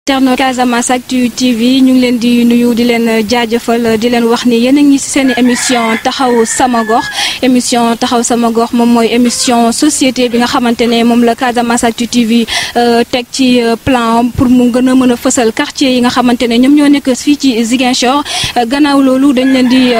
Internet Casamance Actu TV ñu ngi leen di nuyu di leen jaajëfal di leen wax ni yéen a ngi ci seen émission taxaw sama gox émission taxaw sama gox moom mooy émission société bi nga xamante ne moom la Casamance Actu TV teg ci plan pour mu gën a mën a fësal quartier yi nga xamante ne ñoom ñoo nekk fii ci Ziguinchor gannaaw loolu dañ leen di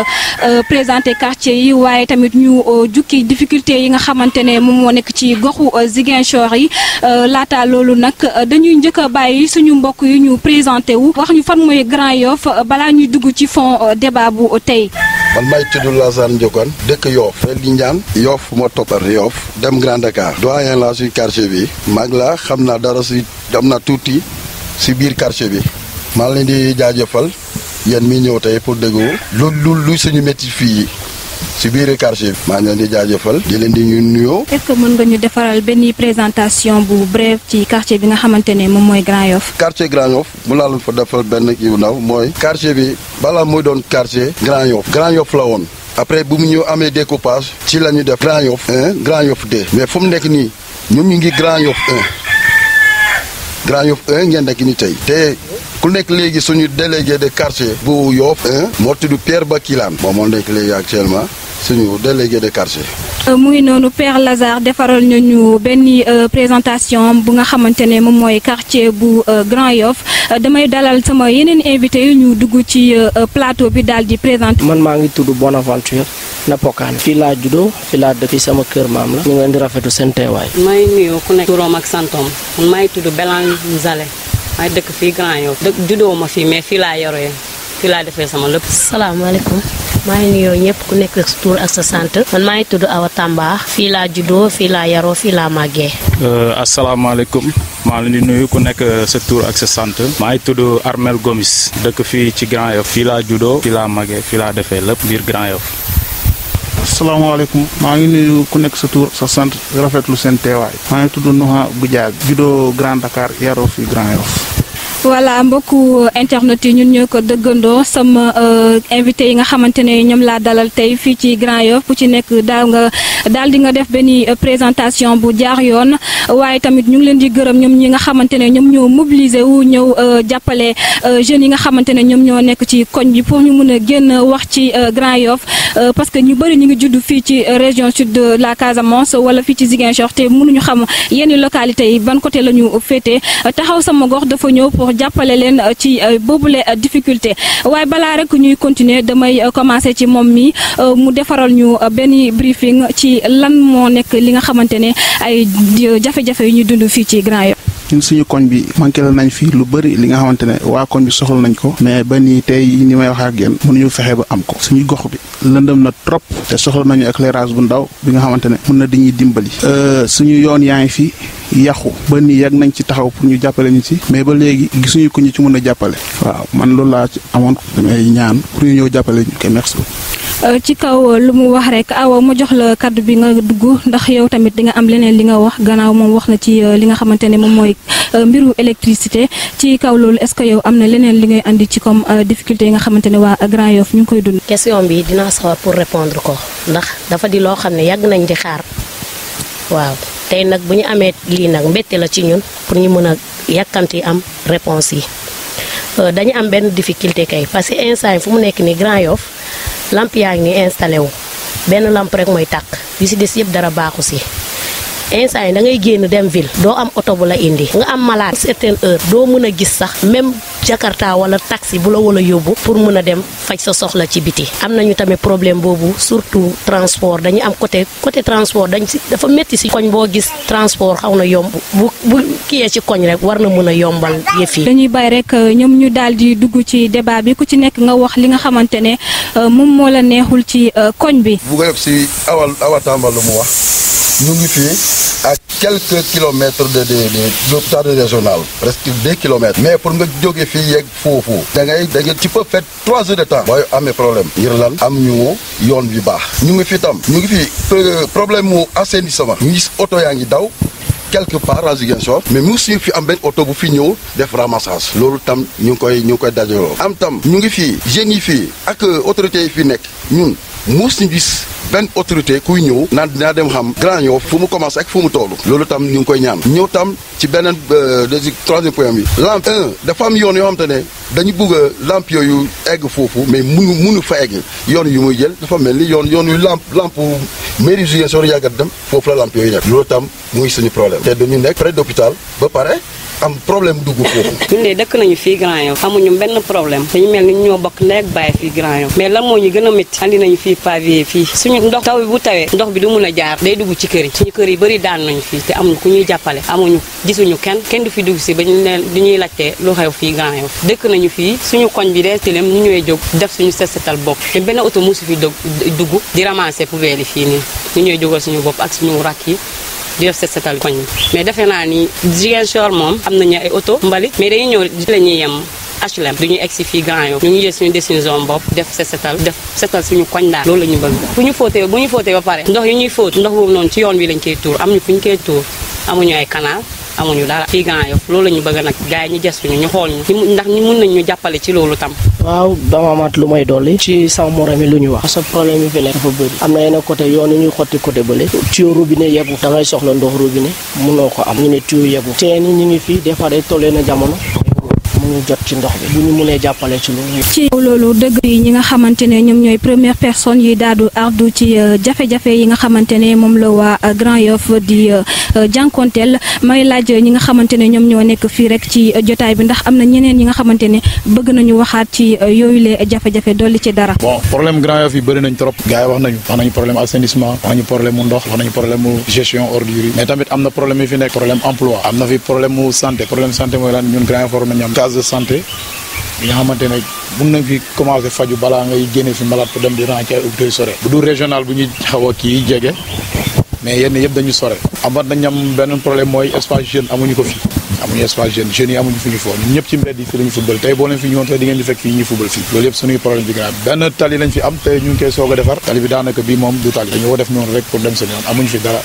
présenter quartier yi waaye tamit ñu jukki difficulté yi nga xamante ne moom moo nekk ci goxu Ziguinchor yi laata loolu nag dañuy njëkk a bàyyi suñu mbokk yu ñu présenté wu wax ñu fan mooy Grand Yoff balaa ñuy dugg ci fond débat bu tey. man may tudd Lazare Ndiokane dëkk Yoff te li ñaan Yoff moo toppar Yoff dem Grand Dakar doyen la suy quartier bi mag la xam naa dara si am na tuuti si biir quartier bi maa leen di jaajëfal yéen mi ñëw tey pour déggu lu suñu métti fii si biir quartier bi maa ngi leen di jaajëfal di leen di ñu nuyoo. est-ce que mën nga ñu defaral benn présentation bu brève ci quartier bi nga xamante ne moom mooy Grand Yoff. quartier Grand Yoff mu laa leen fa defal benn kii bu ndaw mooy quartier bi balaa muy doon quartier Grand Yoff la woon après bu mu ñëw amee découpage ci la ñu def Grand Yoff 1 Grand Yoff 2 mais fu mu nekk nii ñun ñu ngi Grand Yoff 1 Grand Yoff 1 ngeen nekk nii tey te ku nekk léegi suñu délégué de quartier bu Yoff 1 moo tudd Pierre Bakilaan moom moo nekk léegi actuellement suñu délégué de quartier. mu ngi noonu Père Lazare defaral ñu benn présentation bu nga xamante ne moom mooy quartier bu Grand Yoff damay dalal sama yeneen invité yi ñu dugg ci plateau bi daal di présenter. man maa ngi tudd Bonaventure Napokaane fii laa juddoo fii laa dëkk sama kër maam la ñu ngi leen di rafetlu seen teewaay. may nuyu ku nekk turam ak santom man maa ngi tudd Belang Zale maa ngi dëkk fii Grand Yoff juddoo ma fii mais fii laa yoree fii laa defee sama lépp. salaamaaleykum maa ngi nuyoo ñëpp ku nekk sa tur ak sa sant man maa ngi tudd Awa Tamba fii laa juddoo fii laa yaroo fii laa màggee. asalaamaaleykum maa ngi leen di nuyu ku nekk sa tur ak sa sant maa ngi tudd Armel Gomis dëkk fii ci Grand Yoff fii laa juddoo fii laa màggee fii laa defee lépp biir Grand Yoff. asalaamaaleykum maa ngi nuyu ku nekk sa tur sa sant rafetlu seen teewaay maa ngi tudd Noha Goudiaby juddoo Grand Dakar yaroo fii Grand Yoff. voilà mbokku internet yi ñun ñoo ko dëggandoo sama invité yi nga xamante ne ñoom laa dalal tey fii ci Grand Yoff ku ci nekk daal di nga def benn présentation bu jaar yoon waaye tamit ñu ngi leen di gërëm ñoom ñi nga xamante ne ñoom ñoo mobiliser wu ñëw jàppale jeunes yi nga xamante ne ñoom ñoo nekk ci koñ bi pour ñu mën a génn wax ci Grand Yoff parce que ñu bëri ñu ngi judd fii ci région sud de la Casamance wala fii ci Ziguinchor te mënuñu xam yenn localités yi ban côté la ñu féetee taxaw sama gox dafa ñëw pour jàppale leen ci boobule difficulté waaye balaa rek ñuy continuer damay commencer ci moom mi mu defaral ñu benn briefing ci lan moo nekk li nga xamante ne ay jafe-jafe yu ñuy dund fii ci Grand Yoff. ñun suñu koñ bi manqué la nañ fii lu bëri li nga xamante ne waa koñ bi soxla nañ ko mais ba nii tey ni may wax ak yéen mënuñu fexe ba am ko suñu gox bi lëndëm na trop te soxla nañu éclairage bu ndaw bi nga xamante ne mën na diñuy dimbali suñu yoon yaa ngi fi yàqu ba nii yàgg nañ ci taxaw pour ñu jàppale ñu ci mais ba léegi gisuñu ko ñu ci mën a jàppale waaw man loolu laa ci amoon damay ñaan pour ñu ñëw jàppale ñu koy merci beaucoup. ci kaw lu mu wax rek Awa ma jox la kaddu bi nga dugg ndax yow tamit di nga am leneen li nga wax gannaaw moom wax na ci li nga xamante ne moom mooy mbiru électricité ci kaw loolu est-ce que yow am na leneen li ngay andi ci comme difficulté yi nga xamante ne waa Grand Yoff ñu ngi koy dund. question bi dinaa sawar pour répondre ko ndax dafa di loo xam ne yàgg nañ di xaar waaw tey nag bu ñu amee lii nag mbette la ci ñun pour ñu mën a yàkkamti am réponse yi dañu am benn difficulté kay parce que instant yi fu mu nekk nii Grand Yoff lamp yaa ngi nii installé wu benn lamp rek mooy tàkk li si des yëpp dara baaxu si instant yi da ngay génn dem ville doo am oto bu la indi nga am malade certaine heure doo mën a gis sax même Jakarta wala taxi bu la wala yóbbu pour mën a dem faj sa soxla ci biti am nañu tamit problème boobu surtout transport dañu am côté transport dañ si dafa métti si koñ boo gis transport xaw na yomb bu kiyee ci koñ rek war na mën a yombal yëf yi. dañuy bàyyi rek ñoom ñu daal di dugg ci débat bi ku ci nekk nga wax li nga xamante ne moom moo la neexul ci koñ bi. bu ko yëg si Awa Tamba lu mu wax ñu ngi fii à quelques kilomètres de l'hôpital régional presque 2 kilomètres mais pour nga jóge fii yegg foofu da ngay tu peux faire 3 heures de temps booy amee problème ngir lan am ñu yoon bi baax ñu ngi fi tam ñu ngi fi problème mu assainissement ñu gis oto yaa ngi daw quelque part à Ziguinchor mais musuñu fi am benn oto bu fi ñëw def ramassage loolu tam ñu ngi koy dajaloo am tam ñu ngi fii jeunes yi fii ak autorités yi fi nekk ñun musuñu gis benn autorité kuy ñëw naan dinaa dem xam Grand Yoff fu mu commencé ak fu mu toll loolu tam ñu ngi koy ñaan ñëw tam ci beneen troisième point bi lampe dafa am yoon yoo xam te ne dañu bëgg a lampe yooyu egg foofu mais munu fa egg yoon yu muy jël dafa mel ni yoon yu lampe mairie Ziguinchor yàggat dem foofu la lampe yooyu nekk loolu tam muy suñu problème te dañu nekk près d'hôpital ba pare am problème dugg foofu. ñun de dëkk nañu fii Grand Yoff amuñu benn problème dañu mel ni ñoo bokk ndey ak baay fii Grand Yoff mais lan moo ñu gën a métti andi nañu fii pavé fii suñu ndox taw bi bu tawee ndox bi du mun a jaar day dugg ci kër yi suñu kër yi bëri daan nañu fii te amuñu ku ñuy jàppale amuñu gisuñu kenn du fi dugg si ba ñu leen di ñuy laajtee lu xew fii Grand Yoff dëkk nañu fii suñu koñ bi dee tilim ñu ñëwee jóg def suñu set-setal bopp te benn oto musu fi dugg di ramasser poubelle yi fii nii ñu ñëwee jógal suñu bopp ak suñu rakk yi di def set setal koñ mais defe naa ni Ziguinchor moom am nañu ay oto mbalit mais dañuy ñëw la ñuy yem HLM du ñu egg si fii Grand Yoff ñu ngi jël suñu décision bopp def set setal def setal suñu koñ daal loolu la ñu bëgg bu ñu fóotee ba pare ndox yu ñuy fóot ndox boobu noonu ci yoon bi lañ koy tuur amuñu fu ñu koy tuur amuñu ay canal amuñu dara fii Grand Yoff loolu la ñu bëgg nag gars yi ñu gestuñu ñu xool ñu ndax ñu mun nañ ñu jàppale ci loolu tam. waaw dama amaat lu may dolli ci sama morom yi lu ñu wax parce que problème yi fi nekk dafa bëri am na yeneen côté yoon yi ñuy xotti côté bële tuyau robinet yeggu da ngay soxla ndox robinet mënoo ko am ñu ne tuyau yeggu teen yi ñu ngi fii des fois day tollee na jamono ñu jot ci ndox bi bu ñu mënee jàppale ci loolu. ci loolu dëgg yi ñi nga xamante ne ñoom ñooy première personne yi daadu ardu ci jafe-jafe yi nga xamante ne moom la waa Grand Yoff di jànkonteel may laaj ñi nga xamante ne ñoom ñoo nekk fii rek ci jotaay bi ndax am na ñeneen ñi nga xamante ne bëgg nañu waxaat ci yooyu le jafe-jafe dolli ci dara. bon problème Grand Yoff yi bëri nañ trop gars yi wax nañu problème assainissement wax nañu problème mu ndox wax nañu problème mu gestion ordures yi mais tamit am na problème yi fi nekk problème emploi am na fi problème mu santé problème santé mooy lan ñun Grand Yoff war nañu am case de santé bi nga xamante ne mun nañ fi commencé faju balaa ngay génne fi malade pour dem di rang ci ay hôpitaux sore bu dul régional bu ñuy xaw a kii jege mais yenn yëpp dañu sore amat nañ am benn problème mooy espace jeune amuñu ko fi amuñu espace jeune jeunes yi amuñu fi ñu foo ñun ñëpp ci mbedd yi fi lañu football tey boo leen fi ñëwoon tey di ngeen di fekk fii ñuy football fii loolu yëpp suñuy problème bi grave benn tali lañ fi am te ñu ngi koy soog a defar tali bi daanaka bii moom du tali dañu ko def noonu rek pour dem seen yoon amuñu fi dara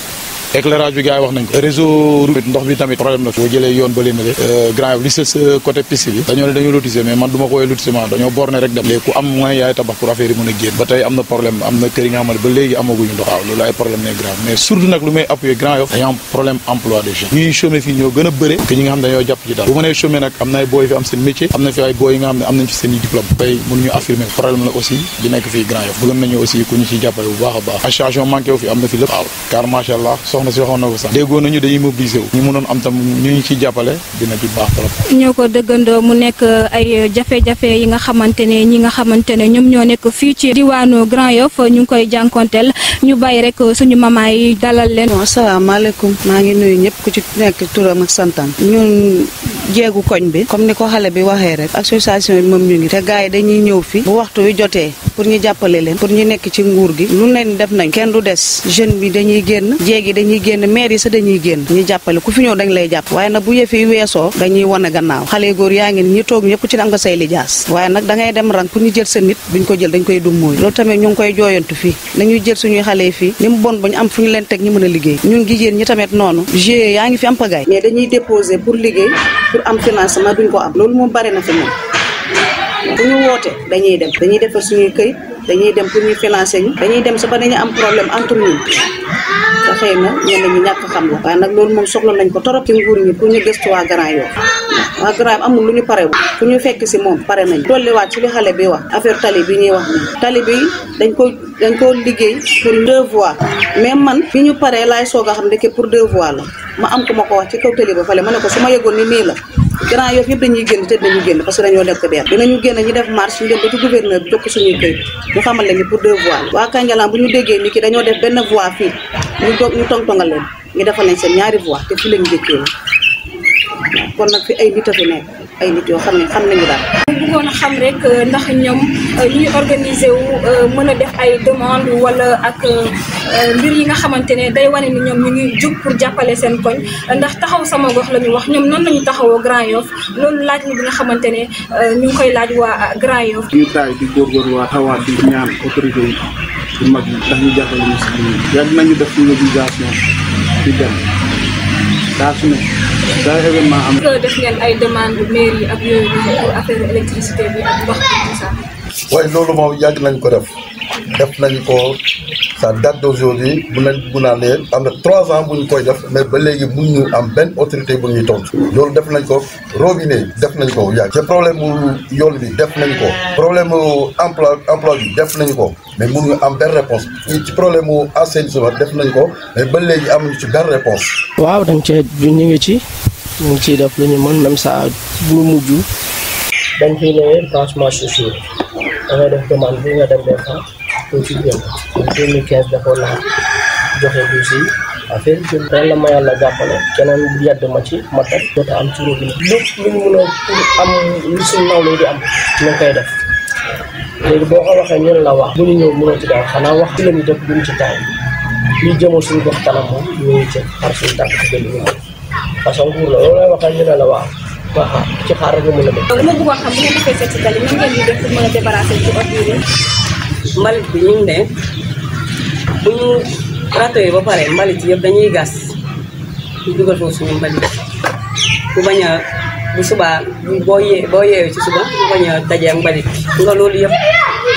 éclairage bi gars yi wax nañ ko réseau ndox bi tamit problème la boo jëlee yoon ba leen ne Grand Yoff li sa côté piste bi dañoo ne dañoo lotisser mais man du ma ko woowee lotissement dañoo borné rek dem léegi ku am moyen yaay tabax pour affaire yi mën a génn ba tey am na problème am na kër yi nga xam ne ba léegi amaguñu ndox waaw loolu ay problème ne grave mais surtout nag lu may appuyer Grand Yoff dañoo am problème emploi des jeunes ñuy chômer fii ñoo gën a bëre que ñi nga xam ne dañoo jàpp ci dara bu ma nee chômer nag am na ay booy fi am seen métier am na fi ay booy yi nga xam ne am nañ fi seen i diplôme tey mënuñu affirmer problème la aussi di nekk fii Grand Yoff bëggoon nañu aussi ku ñu ciy jàppale bu baax a baax association manqué wu fi am na fi lépp waaw car macha allah soxna si waxoon na ko sax déggoo nañu dañuy mobiliser wu ñu mënoon am tam ñu ñu ciy jàppale dina ci baax trop. ñoo ko dëggandoo mu nekk ay jafe-jafe yi nga xamante ne ñi nga xamante ne ñoom ñoo nekk fii ci diwaanu Grand Yoff ñu ngi koy jànkonteel ñu bàyyi rek suñu mama yi dalal leen. asalaamaaleykum maa ngi nuyu ñëpp ku ci nekk turam ak santam ñun jéegu koñ bi comme ni ko xale bi waxee rek association bi moom ñu ngi te gars yi dañuy ñëw fi bu waxtu wi jotee pour ñu jàppale leen pour ñu nekk ci nguur gi lu leen def nañ kenn du des jeune bi dañuy génn jéeg yi dañuy génn maire yi sax dañuy génn ñu jàppale ku fi ñëw dañ lay jàpp waaye nag bu yëf yi weesoo dañuy wane gannaaw xale góor yaa ngi ni ñi toog ñëpp ci am nga say lijaas waaye nag da ngay dem rang pour ñu jël sa nit buñ ko jël dañ koy dummóoy loolu tamit ñu ngi koy jooyantu fii nañuy jël suñuy xale yi fii ni mu bon ba ñu am fu ñu leen teg ñu mën a liggéey ñun jigéen ñi tamit noonu GIE yaa ngi fi am pagaay mais dañuy déposer pour liggéey pour am financement duñ ko am loolu moom bari na fi moom bu ñu woote dañuy dem dañuy defar suñuy këyit dañuy dem pour ñu financer ñu dañuy dem sa ba dañuy am problème entre ñun te xëy na ñenn ñi ñàkk xam la waaye nag loolu moom soxla nañ ko torop ci nguur ñi pour ñu gëstu waa Grand Yoff waa Grand Yoff amul lu ñu pare fu ñu fekk si moom pare nañ dolliwaat ci li xale bi wax affaire tali bi ñuy wax ni tali bi dañ ko liggéey pour 2 voies mais man bi ñu paree laay soog a xam ne pour 2 voies la ma am ko ma ko wax ci kaw tali ba fale ma ne ko su ma yëgoon ni nii la Grand Yoff yëpp dañuy génn te dañuy génn parce que dañoo nekk benn dinañu génn ñu def marche ñu dem ba ci gouverneur bi jokk suñuy këyit ñu xamal leen ni pour 2 voies waa Kanjalan bu ñu déggee ni ki dañoo def benn voie fii ñu tongtongal leen ñu defal leen seen 2 voies te fii lañu jëkkee la kon nag fi ay nit a fi nekk ay nit yoo xam ne xam nañu daal. bëggoon a xam rek ndax ñoom ñuy organiser wu mën a def ay demande wala ak mbir yi nga xamante ne day wane ni ñoom ñu ngi jug pour jàppale seen koñ ndax taxaw sama gox la ñu wax ñoom nan lañu taxawoo Grand Yoff loolu laaj ni bi nga xamante ne ñu ngi koy laaj waa Grand Yoff. ñu taay di góorgóorlu waa tawaat di ñaan autorité yi di mag yi ndax ñu jàppale ñu si lii yàgg nañu def mobilisation di dem saa su ne daa événement am. def ngeen ay demande mairie ak yooyu pour affaire électricité bi ak ndox bi tout ça. waaye loolu moom yàgg nañ ko def nañ ko ça date d'aujourd'hui mun naa leen am na 3 ans bu ñu koy def mais ba léegi mun ñu am benn autorité bu ñuy tontu loolu def nañ ko robinet def nañ ko yàgg ci problème mu yoon bi def nañ ko problème mu emploi bi def nañ ko mais mun ñu am benn réponse ci problème mu assainissement def nañ ko mais ba léegi amuñu ci benn réponse. waaw dañ cee ñu ngi ciy def lu ñu mën même ça bu mujj dañ fiy ne branchement sociaux da ngay def demande bi nga dem des fois pour ci génn 2015 defoon naa joxe dossier affaire bi ren la ma yàlla jàppale keneen yedd ma ci ma teg jot a am ci robinet lépp lu ñu mën a pour am lu suñu nawle di am ñu koy def léegi boo ko waxee ñu la wax bu ñu ñëw mënoo ci daal xanaa wax ci la ñu def duñ ci taay li jëmal suñu gox kanam moom ñu ngi ci xar suñu tànk ci gën ñu moom parce que nguur la loolu lay waxee ñu ne la waaw waaw ci xaar rek nga mën a def. li ma bëggoon xam bu ngeen defee set si tali nan ngeen di def pour mën a débarrasser ci ordures yi. mbalit bi ñu ngi ne bu ñu ratoyee ba pare mbalit yëpp dañuy gas ñu dugal foofu suñu mbalit bu bañ a bu subaa boo yeewee ci suba bu bañ a dajee ak mbalit nga loolu yëpp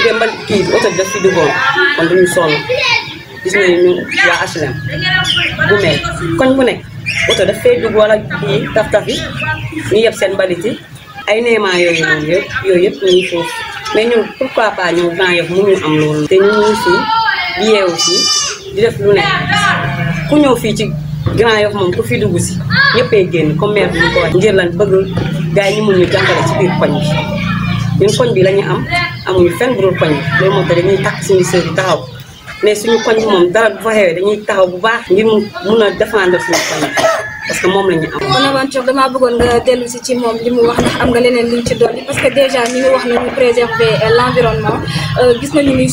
de mbalit kii bi oto bi daf fi duggoon kon duñu sonn gis nañu ñu waa HLM bu mel koñ bu nekk oto daf fay dugg wala kii taf yi ñu yeb seen mbalit yi ay neemaa yooyu noonu yëpp ñu ngi foofu mais ñun pourquoi pas ñëw Grand Yoff mënuñu am loolu te ñu ngi fii di yeewu fii di def lu nekk ku ñëw fii ci Grand Yoff moom ku fi dugg si ñëppay génn comme maire bi ñu ko wax ngir lan bëgg gars yi ñu mun ñu jàngale ci biir koñ bi ñun koñ bi la ñu am amuñu fenn bu dul koñ bi loolu moom te dañuy takk suñu sër yi taxaw mais suñu koñ bi moom dara bu fa xewee dañuy taxaw bu baax ngir mun a défendre suñu koñ bi parce que moom la ñu am. Bonaventure damaa bëggoon nga dellu si ci moom li mu wax ndax am nga leneen liñ ci dolli parce que déjà ñi ngi wax nañu préserver l'environnement gis nañu ni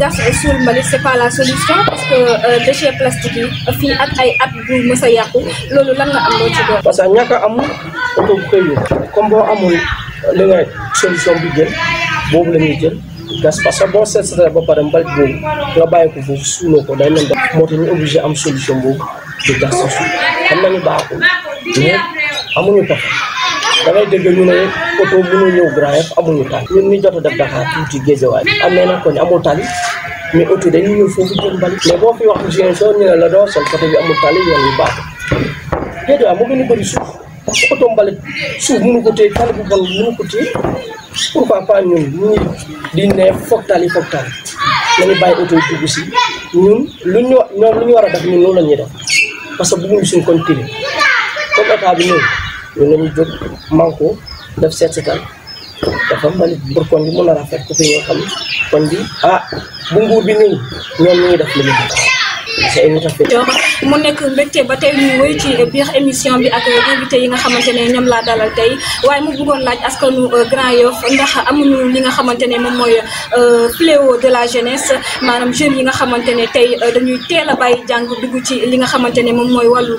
gas suul mbalit c'est pas la solution parce que déchets plastiques yi fii ak ay at bu mës a yàqu loolu lan nga am loo ci doon. parce que ñàkk a am oto bu koy yóbbu comme boo amul li nga solution bi jël boobu la ñuy jël gas parce que boo seetlee ba pare mbalit boobu nga bàyyi ko foofu suuloo ko day mel ne moo tax ñu obligé am solution boobu di gas sa suuf xam nañu baaxul mais amuñu pexe da ngay dégg ñu ne oto mënul ñëw Grand Yoff amuñu tali ñun ñu jot a def Dakar tuuti Guédiawaye am na nag ko ñu amul tali mais oto dañuy ñëw foofu jël mbalit mais boo fi wax Ziguinchor ñu ne la doo seen côté bi amul tali yoon yu baaxul Guédiawaye moo gën a bëri suuf parce que oto mbalit suuf mënu ko téye tali bu bon mënu ko téye pourquoi pas ñun ñu di ne foog tali nañu bàyyi oto yi dugg si ñun lu ñu war a def ñun loolu la ñuy def parce que bëgguñu suñ koñ tili comme état bi ñëw ñun nañu jóg manko def seetal dafa mbalit pour koñ bi mën a rafet ku fi ñoo xam koñ bi bu nguur bi ñëw ñoom ñu ngi def li ñu mu nekk mbégte ba tey ñu wéy ci biir émission bi ak invité yi nga xamante ne ñoom laa dalal tey waaye mu bëggoon laaj askanu Grand Yoff ndax amuñu li nga xamante ne moom mooy fléau de la jeunesse maanaam jeunes yi nga xamante ne tey dañuy teel a bàyyi jàng dugg ci li nga xamante ne moom mooy wàllu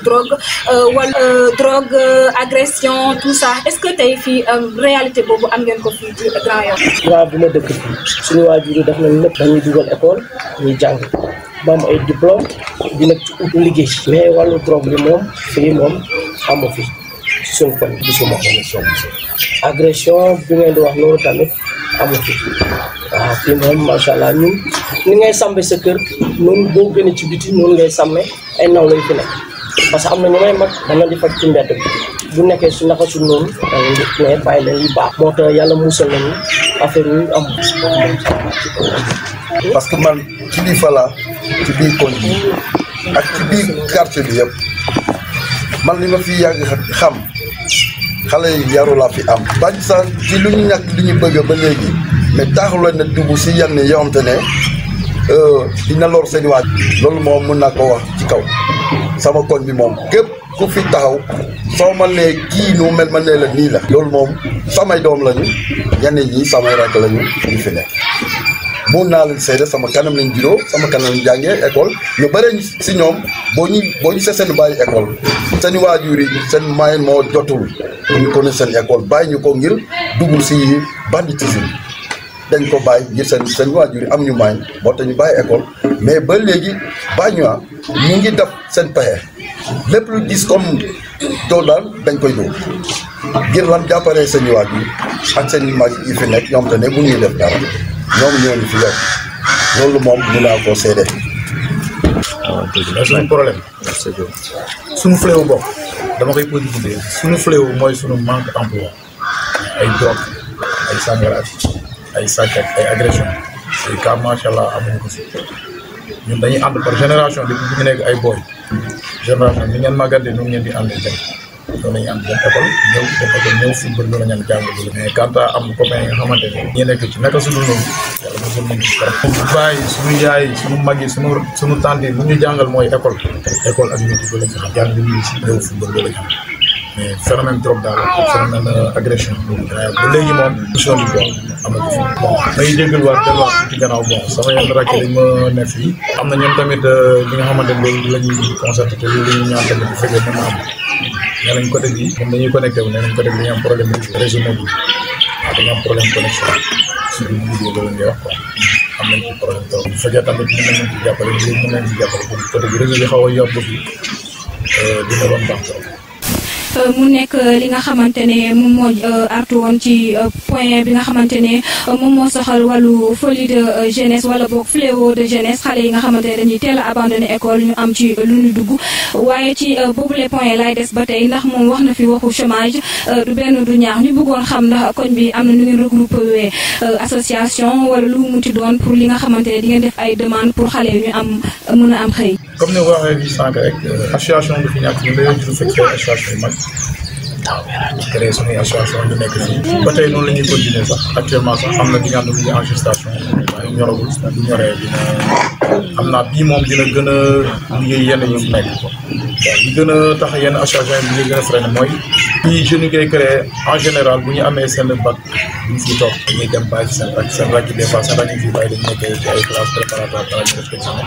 drogue agression tout ça est-ce que tey fii réalité boobu am ngeen ko fii ci Grand Yoff. waaw bi ma dëkk fii suñu waajur yi def nañ lépp dañuy dugal école ñuy jàng ba am ay diplôme di nag ci utu liggéey mais wàllu drogue bi moom fii moom amu fi ci suñu koñ gisuma ko agression bi ngeen di wax loolu tamit amu fi waaw fii moom macha allah ñun ni ngay sàmme sa kër noonu boo gënee ci biti noonu ngay sàmme ay naw lañ fi nekk parce que am na ñu may mag dana di faj ci mbedd bi bu nekkee su naka su noonu danga di ne bàyyi leen yu baax moo tax yàlla musal nañu affaire yi am parce que man kilifa la ci biir koñ bi ak ci biir quartier bi yëpp man li ma fi yàgg xam xale yi yaru laa fi am bañ sax ci lu ñu ñàkk li ñu bëgg ba léegi mais taaxuloon na dugg si yenn yoo xam te ne dina lor seen waaj loolu moom mën naa ko wax ci kaw sama koñ bi moom képp ku fi taxaw soo ma nee kii nu mel ma nee la nii la loolu moom samay doom lañu yenn ñi samay rakk lañu ñu fi nekk mun naa leen seede sama kanam lañ juróo sama kanam lañ jàngee école ñu bëre si ñoom boo ñu see seen bàyyi école seen waajur yi seen moyen moo jotul ñu ko ne seen école bàyyi ñu ko ngir dugg si banditisme dañ ko bàyyi ngir seen waajur yi am ñu moyen moo tax ñu bàyyi école mais ba léegi bàyyi ñu ngi def seen pexe lépp lu gis comme doo daal dañ koy dóor ngir lan jàppale seen waajur ak seen mag yi fi nekk ñoom te ne bu ñuy def dara ñoom ñoo ñu fi yor loolu moom mun naa koo seede mais suñu problème suñu fléau bokk dama koy positif suñu fléau mooy suñu manque d'emploi ay drogue ay sangara ay sàccat ay agression ay cas macha allah amuñu ko si ñun dañuy ànd par génération depuis bi ñu nekk ay boy génération ni ngeen màggante noonu ngeen di ànd dem loolu la ñuy ànd dem école ñëw football loolu la ñu jàng mais quant à am copain yi nga xamante ne ñi nekk ci naka suñu noonu yàlla mosul nañ ci dara suñu bàyyi suñu yaay suñu mag yi suñu tante yi lu ñu jàngal mooy école ak métier ba lañ xam jàng ñu si ñëw football loolu la ñu mais phénomène trop daal phénomène agression ba léegi moom émission bi bon amatu fi bon day jégal waat delluwaat ci gannaaw bon sama yenn rakk dañ ma ne fii am na ñoom tamit li nga xamante ne loolu la ñuy constaté te loolu la ñuy ñaan tamit bu fekkee mën na am nee nañ côté bi comme dañuy connecté wu nee nañ côté bi dañuy am problème réseau mobile waaw dañuy am problème connexion si biir liggéey loolu ngay wax quoi am nañ ci problème trop bu fekkee tamit mën nañ ci jàppale mën nañ ci jàppale pour côté bi réseau bi xaw a yomb fii dina doon baax trop. mu nekk li nga xamante ne moom moo artu woon ci point bi nga xamante ne moom moo soxal wàllu folie de jeunesse wala boog fléau de jeunesse xale yi nga xamante ne dañuy teel a abandonné école ñu am ci lu ñu dugg waaye ci boobu les points laay des ba tey ndax moom wax na fi waxu chômage du benn du ñaar ñu bëggoon xam ndax koñ bi am na nu ngeen regroupé association wala lu mu munti doon pour li nga xamante ne di ngeen def ay demande pour xale yi ñu am mën a am xëy. comme ni waxee bi sànq rek association du fi ñàkk ñu dañoo jur fekk association yu mag créé suñuy association yu nekk fii ba tey noonu la ñuy continuer sax actuellement sax am na di nga xam ne mu ngi en gestation waaye ñoragul bu ñoree dina xam naa bii moom dina gën a liggéey yenn ñu nekk waaw li gën a tax yenn association yi liggéey gën a freiné mooy fii jeunes yi koy créé en général bu ñu amee seen bac ñu fi toog dañuy dem bàyyi seen rakk yi des fois seen rakk yi fii bàyyi dañu nekkee ci ay classe préparatoire para ñu respectionné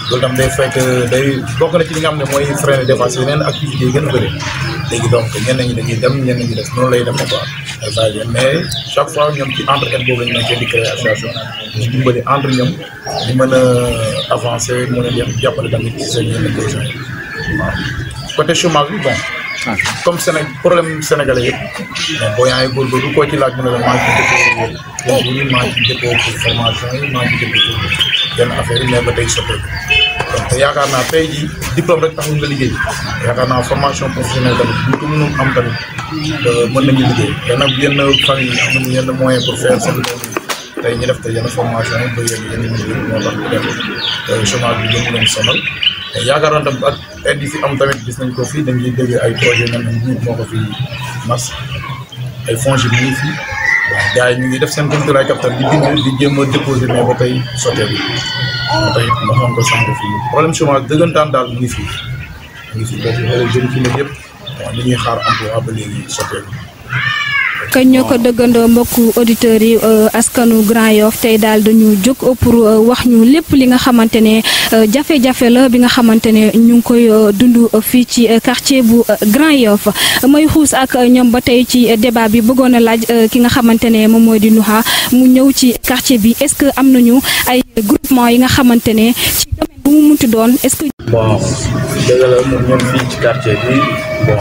loolu tam day fekk day bokk na ci li nga xam ne mooy freiné des fois si yeneen activités yi gën a bëri léegi donc ñenn ñi dañuy dem ñenn ñi des noonu lay dem quoi mais chaque fois ñoom ci entre-aide boobu lañu nekkee di créer association ñu dimbali entre ñoom di mën a avancer mën a dem jàppale tamit ci seen yenn besoins yi waaw côté chômage bi bon comme problème sénégalais yëpp mais boo yaa ngi góorgóorlu koo ci laaj mu ne la maa ngi ci maa ngi ci dépôt pour formation yi maa ngi ci dépôt pour yenn affaire yi mais ba tey sotteeku donc yaakaar naa tey jii diplôme rek taxul nga liggéey yaakaar naa formation professionnelle tamit bu ko mënoon am tamit mën nañu liggéey te nag yenn famille yi amuñu yenn moyen pour faire seen doom yi tey ñu def te yenn formation yi ba yenn liggéey moo tax ñu def chômage bi gën leen sonal yaakaar naa tam ak aide yi fi am tamit gis nañ ko fii dañuy dégg ay projet mel ne nguur moo ko fi mas ay fonds yi mu ngi fi waaw gars yi ñu ngi def seen contrat capital di bind di jéem a déposer mais ba tey sotteeku ba tey ma xam ko sànq fii problème chômage dëggantaan daal mu ngi fi boobu jeunes fi ne yëpp li ñuy xaar emploi ba léegi sotteeku. kañ ñoo ko dëggandoo mbokku auditeurs yi askanu Grand Yoff tey daal dañu jóg pour wax ñu lépp li nga xamante ne jafe-jafe la bi nga xamante ne ñu ngi koy dund fii ci quartier bu Grand Yoff may xuus ak ñoom ba tey ci débat bi bëggoon a laaj ki nga xamante ne moom mooy di Nouha mu ñëw ci quartier bi est-ce que am nañu ay groupement yi nga xamante ne ci domaine bu mu munti doon est-ce que. bon dëgg la moom ñoom fii ci quartier bi bon.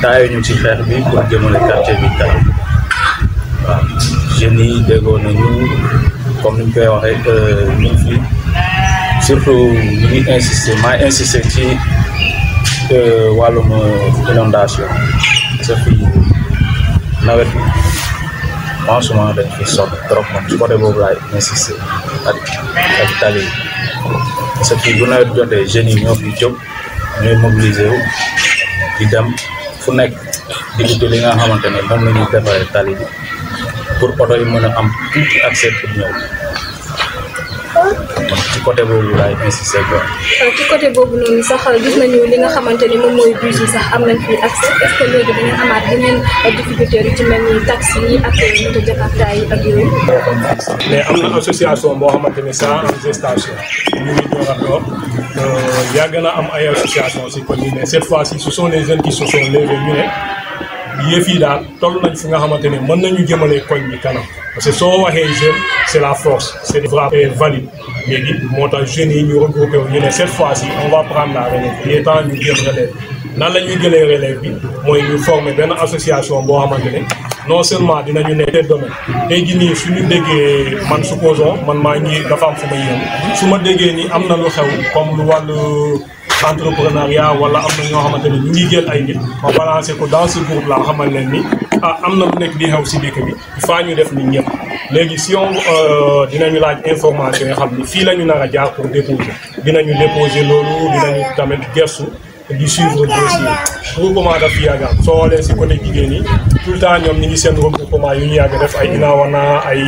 taayu ñu ci xeex bi pour jëmale quartier bi kanam waaw jeunes yi déggoo nañu comme ni ñu koy waxee ñu ngi fi surtout ñu ngi insister ci wàllum inondation parce que fii nawet bi franchement dañ fi sonn trop moom ci côté boobu laay insister ak tali yi parce que fii bu nawet jotee jeunes yi ñoo fi jóg ñooy mobiliser wu di dem fu nekk di uti li nga xamante ne moom la ñuy defaree tali bi pour oto yi mën a am tuuti accès pour ñëw ci côté boobu laay insister quoi. ci côté boobu noonu sax gis nañu li nga xamante ni moom mooy bus yi sax am nañ fi accès est-ce que léegi dañu amaat yeneen difficulté yu ci mel ni taxi yi ak moto Jakarta yi ak yooyu. mais am na association boo xamante ni ça en gestation ñu ngi door a door yàgg na am ay association si commune mais cette fois-ci ce sont les jeunes qui se sont levés ñu ne yëf yi daal toll nañ fi nga xamante ne mën nañu jëmale koñ bi kanam parce que soo waxee jeune c'est la force c'est vrai valide léegi moo tax jeunes yi ñu regroupé wu ñu ne cette fois-ci on va prendre la relève il est temps ñu jël relève nan la ñuy jëlee relève bi mooy ñu former benn association boo xamante ne non seulement dinañu ne te domaine tey jii nii suñu déggee man supposons man maa ngi dafa am fu ma yéen su ma déggee ni am na lu xew comme lu wàllu entrepreneuriat wala am na ñoo xamante ne ñu ngi jël ay nit ma balancer ko dans ce groupe là xamal leen ni am na lu nekk di xew si dëkk bi il faut ñu def ni ñëpp léegi si on dinañu laaj information yoo xam ni fii la ñu nar a jaar pour déposer dinañu déposer loolu dinañu tamit gëstu di suivre dossier regroupement daf fi yàgg soo xoolee si côté jigéen ñi tout le temps ñoom ñi ngi seen regroupement yu ñu yàgg def ay inaawana ay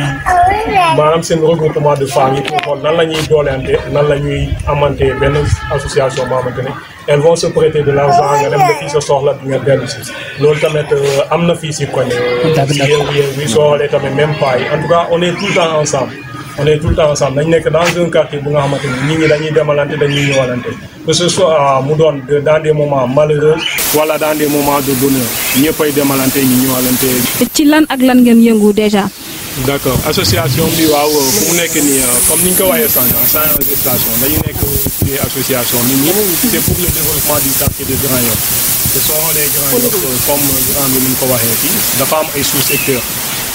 maanaam seen regroupement de femmes yi pour xool nan la ñuy dooleante nan la ñuy amante benn association boo xamante ne elles vont se prêter de l'argent nga dem ba fii sa soxla bi nga dellu si loolu tamit am na fii si koñ si yëngu-yëngu bi soo xoolee tamit même pas yi en tout cas on est tout le temps ensemble on est tout le temps ensemble dañ nekk dans un quartier bu nga xamante ni nit ñi dañuy demalante dañuy ñëwalante que ce soit mu doon dans des moments malheureux wala dans des moments de bonheur ñëppay demalante ñu ñëwalante. ci lan ak lan ngeen yëngu déjà. d'accord association bi waaw fu mu nekk nii comme ni ñu ko waxee sànq en gestation dañu nekk ci association nit ñi c'est pour le développement du quartier de Grand Yoff te soo xoolee Grand Yoff comme grand bi ni ñu ko waxee fii dafa am ay sous-secteurs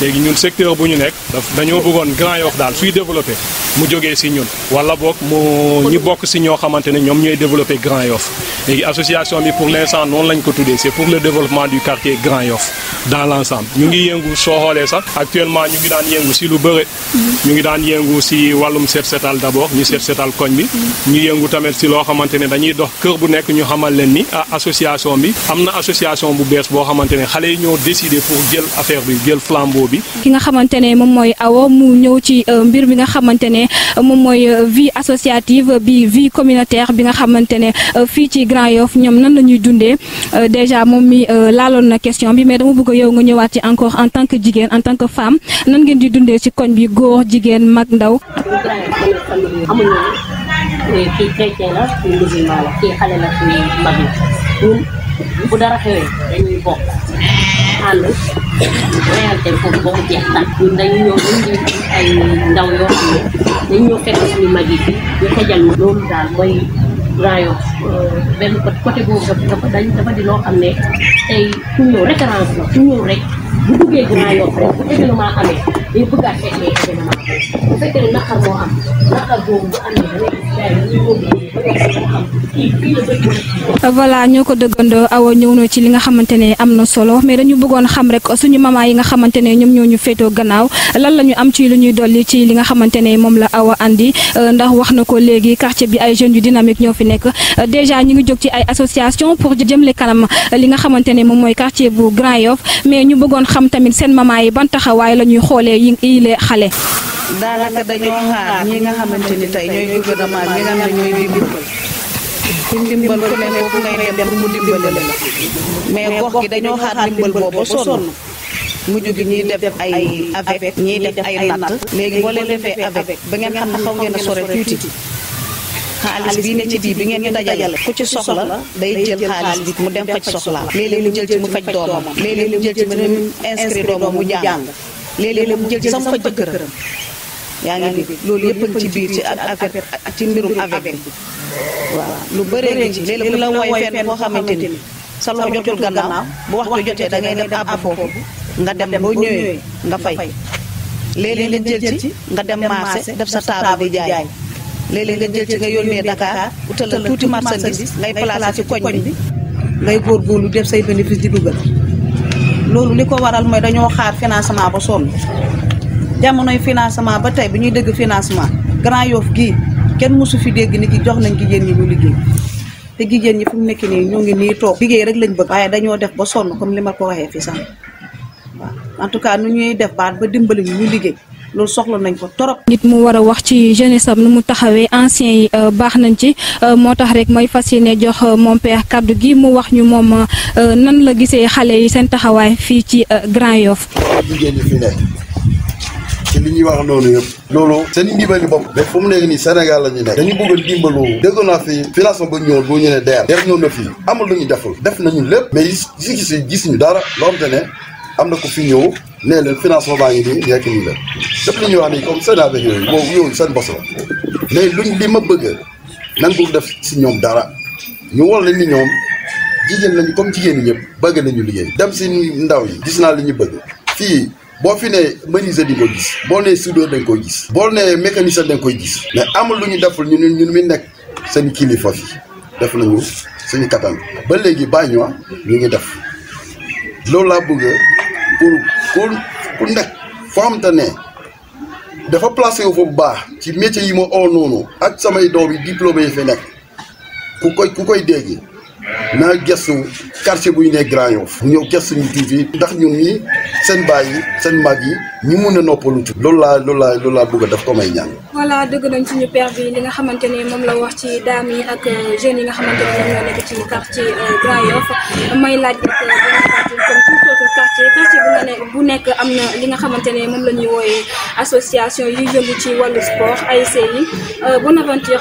léegi ñun secteur bu ñu nekk dañoo bëggoon Grand Yoff daal suy développé mu jógee si ñun wala boog mu ñu bokk si ñoo xamante ne ñoom ñooy développé Grand Yoff léegi association bi pour l'instant noonu lañ ko tuddee c'est pour le développement du quartier Grand Yoff dans l'ensemble ñu ngi yëngu soo xoolee sax actuellement ñu ngi daan yëngu si lu bëre ñu ngi daan yëngu si wàllum set setal d'abord ñu set setal koñ bi ñu yëngu tamit si loo xamante ne dañuy dox kër bu nekk ñu xamal leen ni association bi am na association bu bees boo xamante ne xale yi ñoo décider pour jël affaire bi jël flambeau bi. ki nga xamante ne moom mooy Awa mu ñëw ci mbir bi nga xamante ne moom mooy vie associative bi vie communautaire bi nga xamante ne fii ci Grand Yoff ñoom nan la ñuy dundee déjà moom mi laaloon na question bi mais dama bëgg yow nga ñëwaat ci encore en tant que jigéen en tant que femme nan ngeen di dundee ci koñ bi góor jigéen mag ndaw. amuñu kii chrétien la kii musulman la kii xale la kii mag la ñun bu dara xewee dañuy bokk ànd réalité foofu ba mu jeex tànn ñun dañu ñëw indi ay ndaw yoo xam ne dañu ñëw fekk suñu mag yi ñu xejal ñu loolu daal mooy Grand Yoff benn côté boobu dafa di loo xam ne tey ku ñëw référence la ku ñëw rek bu duggee Grand Yoff rek bu événement amee day bëggaat fekkee événement bu fekkee ne naqar moo am naqar boobu bu amee da ngay gis gars yi voilà ñoo ko dëggandoo Awa ñëw na ci li nga xamante ne am na solo mais dañu bëggoon xam rek suñu maman yi nga xamante ne ñoom ñoo ñu féetoo gannaaw lan la ñu am ci lu ñuy dolli ci li nga xamante ne moom la Awa andi ndax wax na ko léegi quartier bi ay jeunes yu dynamique ñoo fi nekk déjà ñu ngi jóg ci ay association pour jëmle kanam li nga xamante ne moom mooy quartier bu Grand Yoff mais ñu bëggoon xam tamit seen maman yi ban taxawaay la ñuy xoolee yi xale. daanaka dañoo xaar ñi nga xamante ni tey ñooy gouvernement ñi nga xam ne ñooy dimbal ku dimbal ku ne foofu ngay dem mu dimbale la mais gox gi dañoo xaar dimbal boobu sonn mujj gi ñuy def ay avec ñiy def ay natt léegi boo leen defee avec ba ngeen xam ne xaw ngeen a sore tuuti xaalis bii ne ci bii bi ngeen di dajale ku ci soxla day jël xaalis bi mu dem faj soxla léeg-léeg mu jël ci mu faj doomam léeg-léeg mu jël ci mu inscrit doomam mu jàng léeg-léeg mu jël ci sama faj jëkkëram yaa ngi dégg loolu yëpp a ngi ci biir ci affaire ci mbirum avec bi waaw lu bëree ngi ci léeg-léeg bu la wooy fenn foo xamante ni sa loxo jotul gannaaw bu waxtu jotee da ngay dem àbb foofu nga dem boo ñëwee nga fay léeg-léeg nga jël ci nga dem marché def sa taaru di jaay léeg-léeg nga jël ci nga yónnee Dakar utal la tuuti marchandise ngay placé ci koñ bi ngay góorgóorlu def say bénéfice di dugal loolu li ko waral mooy dañoo xaar financement ba sonn jamonoy financement ba tey bu ñuy dégg financement Grand Yoff gii kenn mosu fi dégg ni ki jox nañ jigéen ñi ñu liggéey te jigéen ñi fu mu nekk nii ñoo ngi nii toog liggéey rek lañ bëgg waaye dañoo def ba sonn comme li ma ko waxee fi sax waaw en tout cas nu ñuy def baat ba dimbali ñu liggéey loolu soxla nañ ko torop. nit mu war a wax ci jeunesse am nu mu taxawee anciens yi baax nañ ci moo tax rek mooy fas yéene jox mon père kaddu gi mu wax ñu moom nan la gisee xale yi seen taxawaay fii ci Grand Yoff. jigéen ñi fi nekk ci li ñuy wax noonu yëpp loolu seen ndimbali bopp mais fu mu nekk nii Sénégal la ñu nekk dañu bëgg a dimbaloo déggoon naa fi financement ba ñëwoon boo ñu ne DER ñëw na fii amul lu ñu deful def nañu lépp mais gis ñu dara loo xam te ne am na ko fi ñëw nee leen financement baa ngi nii nekk nii la lépp li ñuy wax nii comme seen avec yooyu boobu yow seen bos la mais luñ li ma bëgg nan bëgg def si ñoom dara ñu wol leen ni ñoom jigéen lañu comme jigéen ñi ñëpp bëgg nañu liggéey dem si ndaw yi gis naa li ñu bëgg fii boo fi ne menuisier di nga ko gis boo nee soudeur da nga koy gis boo nee mécanicien da nga koy gis mais amul lu ñu deful ñun mi nekk seen kilifa fi def nañu suñu kattan ba léegi bàyyi ñu ngi def loolu laa bëgg pour ku nekk foo xam te ne dafa placé wu fa bu baax ci métier yi ma oo noonu ak samay doom yi diplômé yi fi nekk ku koy dégg naa gëstu quartier bu ñu nee Grand Yoff ñëw gëstu ñu tuuti ndax ñun ñi seen baay yi seen mag yi ñu mun a noppalu tuuti loolu laa bëgg a def ko may ñaan. voilà dëgg nañ suñu père bi li nga xamante ne moom la wax ci daam yi ak jeunes yi nga xamante ne ñoo nekk ci quartier Grand Yoff may laaj comme tout autre quartier bu nekk am na li nga xamante ne moom la ñuy wooyee association yi yëngu ci wàllu sport ASC yi Bonaventure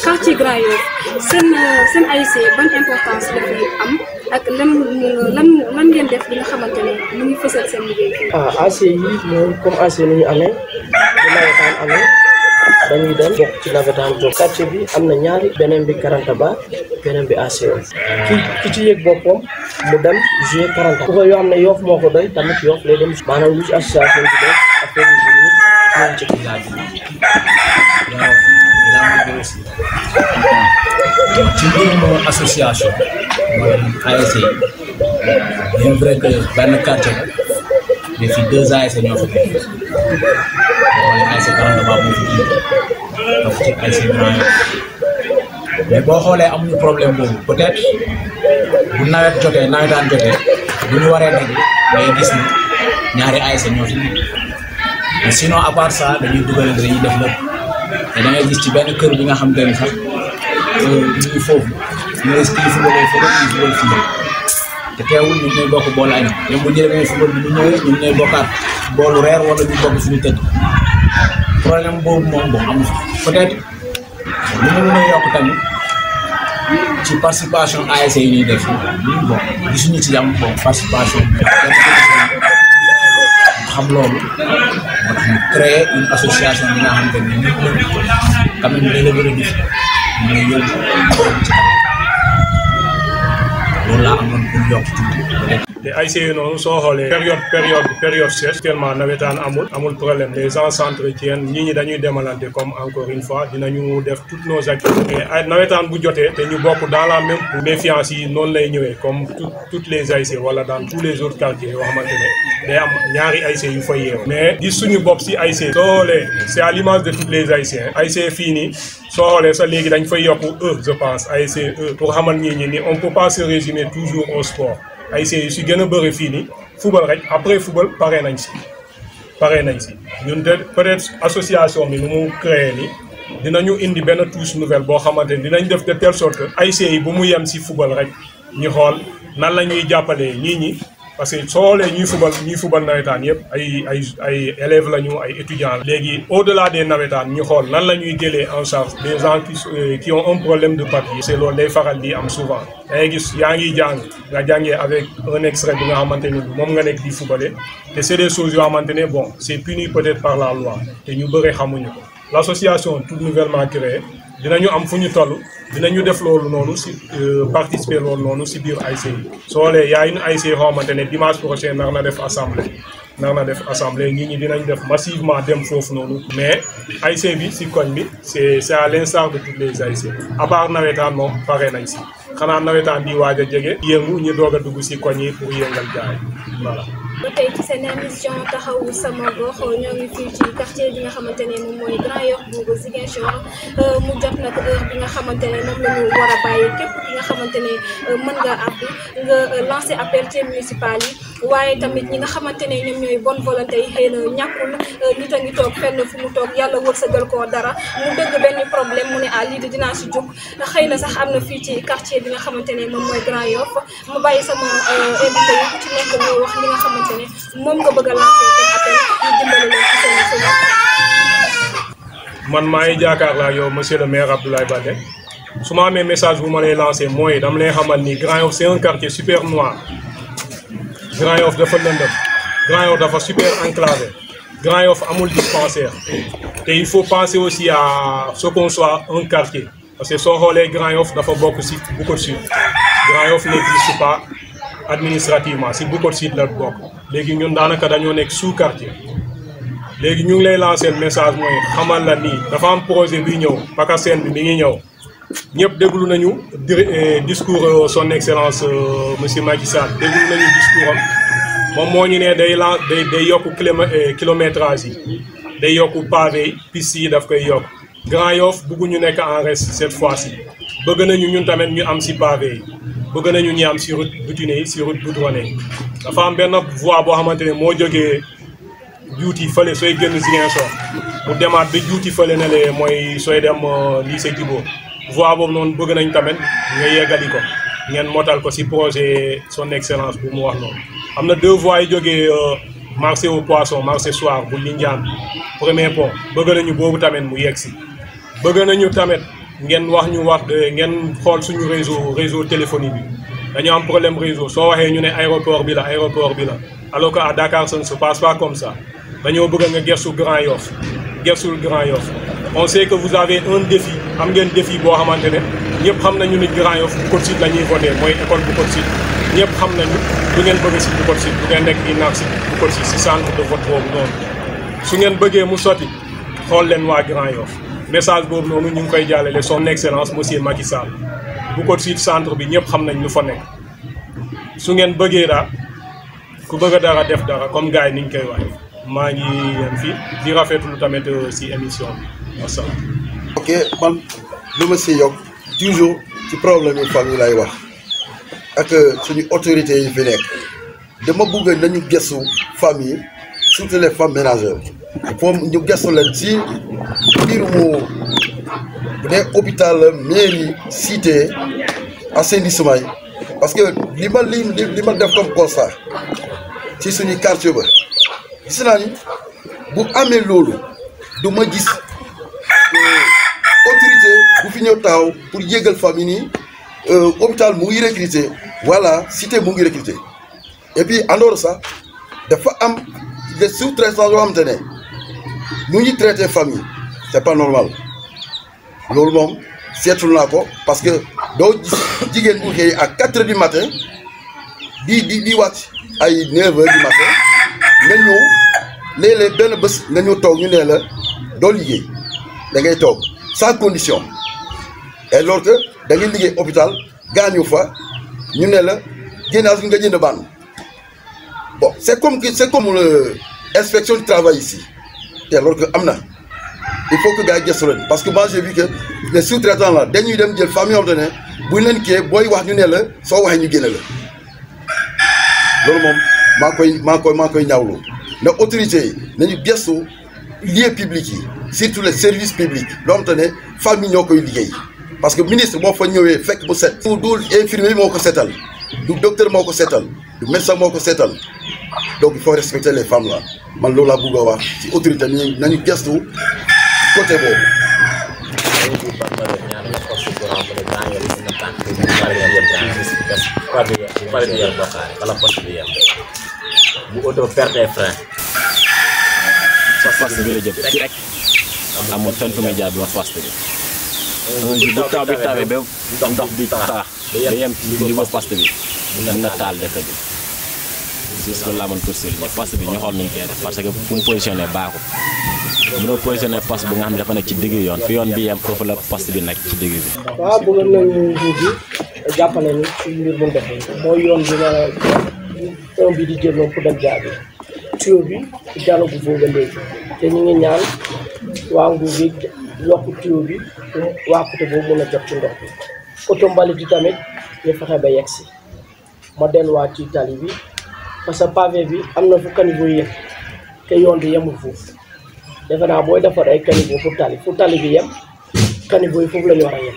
quartier Grand Yoff seen ASC ban importance la fi am ak lan ngeen def li nga xamante ne mu ngi fësal seen liggéey fii. ASC yi mooy comme ASC ni ñu amee bu nawetaan amee dañuy dem bokk ci nawetaan jóg quartier bi am na ñaari beneen bi Karantaba beneen bi ASC ki ci yëg boppam mu dem jouer Karantaba ku ko yoo xam ne Yoff moo ko doy tamit Yoff lay dem maanaam lu ci association bi def affaire yi ñoom ci ci mbirum association mooy ASC bien vrai que benn quartier la mais fii 2 ASC ñoo fa nekk mooy ASC Karantaba moo fi jiitu donc ci ASC Grand Yoff mais boo xoolee amuñu problème boobu peut-être bu nawetaan jotee bu ñu waree daje day gis ni ñaari ASC ñoo fi nekk mais sinon à part ça dañuy dugalante dañuy def lépp te da ngay gis ci benn kër bi nga xam te ne sax ñu ngi foofu ñu ngi kii football foofu ñu football fii te teewul ñun ñooy bokk boolu añ même bu ñu demee football bi ñu ñëwee ñun ñooy bokkaat boolu reer wala ñu bokk suñu tëdd problème boobu moom bon amu fi peut-être li ñu mën a yokk tamit ci participation ASC yi ñuy def ñun bon gisuñu ci am bon participation xam loolu moo tax ñu créer une association bi nga xamante ne ñun quand même day la gën a def ñu yóbbu loolu laa amoon pour yokk tuuti te ASC yi noonu soo xoolee période sèche tellement nawetaan amul problème les gens s'entretiennent ñi dañuy demalante comme encore une fois dinañu def toutes nos activités mais nawetaan bu jotee te ñu bokk dans la même méfiance yi noonu lay ñëwee comme toutes les ASC wala dans tous les autres quartiers yoo xamante ne day am ñaari ASC yu fay yeewu mais gis suñu bopp si ASC soo xoolee c'est à l'image de toutes les ASC fii nii soo xoolee sax léegi dañ fay yokku je pense ASC pour xamal ñi ni on peut pas se résumer toujours au sport ASC yi si gën a bëri fii nii football rek après football pare nañ si ñun de peut-être association bi nu mu créé ni dinañu indi benn touche nouvelle boo xamante ni dinañ def de telle sorte que ASC yi bu mu yem si football rek ñu xool nan la ñuy jàppalee ñi parce que soo xoolee ñuy football nawetaan yëpp ay élèves lañu ay étudiants la. léegi au-delà des nawetaan ñu xool nan la ñuy jëlee en charge des gens qui ont un problème de papier. c'est loolu day faral di am souvent da ngay gis yaa ngi jàng nga jàngee avec un extrait bi nga xamante ni moom nga nekk di footballer te c'est des choses yoo xamante ne bon c'est puni peut-être par la loi te ñu bëri xamuñu ko. l'association toute nouvellement créée dinañu am fu ñu toll dinañu def loolu noonu si participer loolu noonu si biir ASC yi soo xoolee yaa une ASC yoo xamante ne dimanche prochain nar na def assemblée ñi dinañ def massivement dem foofu noonu mais ASC bi si koñ bi c'est à l'instar de toutes les ASC à part nawetaan moom pare nañ si xanaa nawetaan di waaj a jege yëngu ñu doog a dugg si koñ yi pour yëngal jaay voilà. ba tey ci seen émission taxawu sama gox ñoo ngi fii ci quartier bi nga xamante ne moom mooy Grand Yoff bu Ziguinchor mu jot nag heure bi nga xamante ne moom la ñu war a bàyyi képp ki nga xamante ne mën nga àbbi nga lancer appel ci municipal yi waaye tamit ñi nga xamante ne ñoom ñooy bonne volonté yi xëy na ñàkkul nit a ngi toog fenn fu mu toog yàlla wërsëgal koo dara mu dëgg benn problème mu ne lii de dinaa si jóg xëy na sax am na fii ci quartier bi nga xamante ne moom mooy Grand Yoff mu bàyyi sama invité yi ku ci nekk nga wax li nga xamante ne moom nga bëgg a lancer man maa ngi jàkkaarloo ak yow monsieur le maire Abdoulaye Baldé su ma amee message bu ma lay lancé mooy dama lay xamal ni Grand Yoff c'est un quartier super noir Grand Yoff dafa lëndëm Grand Yoff dafa super enclavé Grand Yoff amul dispensaire te il faut penser aussi à ce qu'on soit un quartier parce que soo xoolee Grand Yoff dafa bokk si Boucotte Sud Grand Yoff n'existe pas administrativement si Boucotte Sud la bokk léegi ñun daanaka dañoo nekk sous quartier léegi ñu ngi lay lancer message mooy xamal la nii dafa am projet bi ñëw PACASEN bi mi ngi ñëw ñëpp déglu nañu discours son excellence monsieur Macky Sall déglu nañu discours am moom moo ñu ne day yokk kilométrage yi day yokk pavé yi piste yi daf koy yokk Grand Yoff bëgguñu nekk en reste cette fois-ci bëgg nañu ñun tamit ñu am si pavé yi bëgg nañu ñu am si route bitumée yi si route goudronnée yi dafa am benn voie boo xamante ne moo jógee juuti fële sooy génn Ziguinchor mu demaat ba juuti fële ne le mooy sooy dem lycée Djibo voie boobu noonu bëgg nañ tamit nga yeggali ko ngeen motal ko si projet son excellence bu mu wax noonu am na 2 voies yi jógee marché au poisson marché soir bu Lindiane premier pont bëgg nañu boobu tamit mu yegg si bëgg nañu tamit ngeen wax ngeen xool suñu réseau téléphonique bi dañu am problème réseau soo waxee ñu ne aéroport bi la alors que à Dakar ça ne se passe pas comme ça dañoo bëgg nga gëstu Grand Yoff gëstul Grand Yoff on sait que vous avez un défi am ngeen défi boo xamante ne ñëpp xam nañu ni Grand Yoff Boucotte Sud la ñuy voté mooy école Boucotte Sud ñëpp xam nañu du ngeen bëgg si Boucotte Sud bu ngeen nekk INAC si Boucotte Sud si centre de vote boobu noonu su ngeen bëggee mu sotti xool leen waa Grand Yoff message boobu noonu ñu ngi koy jàllale son excellence monsieur Macky Sall Boucotte Sud centre bi ñëpp xam nañ lu fa nekk su ngeen bëggee daal ku bëgg dara def dara comme gars yi ni ñu koy waxee maa ngi yem fii di rafetlu tamit si émission bi wasalaam. ok man lu ma si yokk toujours ci problème yi famille lay wax ak suñu autorités yi fi nekk dama bëgg nañu gëstu famille surtout les femmes ménagères foofu ñu gëstu leen si mbir mu bu dee hôpital mairie cité assainissement yi parce que li ma def comme constat ci suñu quartier ba gis naa ni bu amee loolu du ma gis autorité bu fi ñëw taxaw pour yégal famille nii hôpital mu ngi recruter voilà cité mu ngi recruter et puis en dehors ça dafa am des sous-traitants yoo xamante ne mu ngi traité famille c'est pas normal loolu moom seetul naa ko parce que doo gis jigéen bu xëy à 4 heures du matin di wàcc ay 9 heures du matin nga ñëw léeg-léeg benn bés nga ñëw toog ñu ne la doo liggéey da ngay toog sans condition et loolu que da ngay liggéey hôpital gaañu fa ñu ne la génnaas nga jënd bànn bon c'est comme l'inspection du travail ici te loolu que am na il faut que gars yi gëstu leen parce que moi j'ai vu que les sous-traitants là dañuy dem jël famille yoo xam ne bu ñu leen kii booy wax ñu ne la soo waxee ñu génne la loolu moom maa koy ñaawlu ndax autorités yi nañu gëstu lieux publics yi surtout les services publics loo xamante ne famille ñoo koy liggéey parce que ministre moo fa ñëwee fekk mu set. du infirmier moo ko seetal du docteur moo ko seetal du médecin moo ko seetal donc il faut respecter les femmes là man loolu laa bëgg a wax ci autorité nañu gëstu côté boobu. bu auto perte frein poste bi la jëm rek amul fenn fu muy jaar bi wax poste bi bu taw bi tawee ba ndox bi taax ba yem li ba poste bi mën na taal dëkk bi juste laa mën pour sérieux poste bi ñu xool nuñ koy def parce que fu mu positionné baaxul mënoo positionné poste bu nga xam ne dafa nekk ci digg yoon fi yoon bi yem foofu la poste bi nekk ci digg bi. waaw bëggoon nañu nguur gi jàppale ñu ci mbir bu def mooy yoon bi nga bi di jël pour dem jaabi tuyau bi jàll bu foofu ba léegi te ñu ngi ñaan waa nguur gi yokk tuyau bi waa côté boobu mën a jot ci ndox bi oto mbalit yi tamit ñu fexe ba yegg si ma delluwaat ci tali bi parce que pavé bi am na fu caniveau yi yem te yoon bi yemul foofu defe naa booy defar ay caniveau fu tali bi yem caniveau yi foofu la ñu war a yem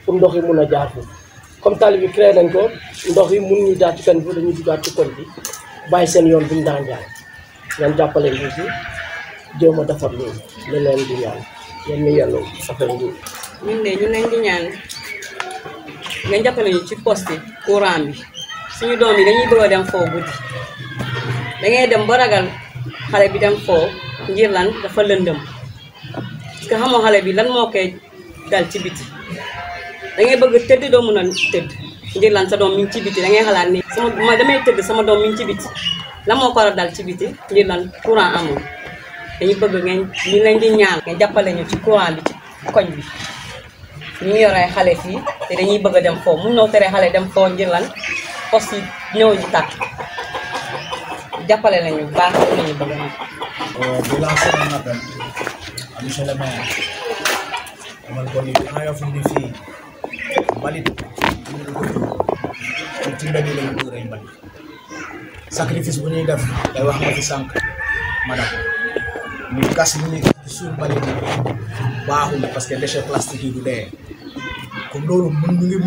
pour ndox yi mun a jaar foofu comme tali bi créé nañ ko ndox yi mun ñu jaar ci caniveau dañuy duggaat ci koñ bi bàyyi seen yoon bi ñu daan jaar ngeen jàppale ñu ci jéem a defar loolu li leen di ñaan yéen ñu yellu affaire bi. ñun de ñu leen di ñaan ngeen jàppale ñu ci poste courant bi suñu doom yi dañuy bëgg a dem foo guddi da ngay dem ba ragal xale bi dem foo ngir lan dafa lëndëm parce que xamoo xale bi lan moo koy dal ci biti da ngay bëgg tëdd doo mën a tëdd ngir lan sa doom mi ngi ci biti da ngay xalaat ni damay tëdd sama doom mi ngi ci biti la moo ko war a dal ci biti ngir lan courant amul dañuy bëgg ngeen ñu leen di ñaan ngeen jàppale ñu ci courant bi ci koñ bi ñu ngi yor ay xale fii te dañuy bëgg a dem foo mun noo tere xale dem foo ngir lan poste yi ñëw ji tàkk jàppale nañu bu baax nañu bëgg na di lancer un appel à monsieur le maire amal ko ni Grand Yoff ni fii mbalit ñu ko ci mbedd lañu tuuree mbalit sacrifice bu ñuy def day wax ma fi sànq madame ñu gas ñu ni suul mbalit baaxul parce que déchet plastique yi du dee comme loolu ñu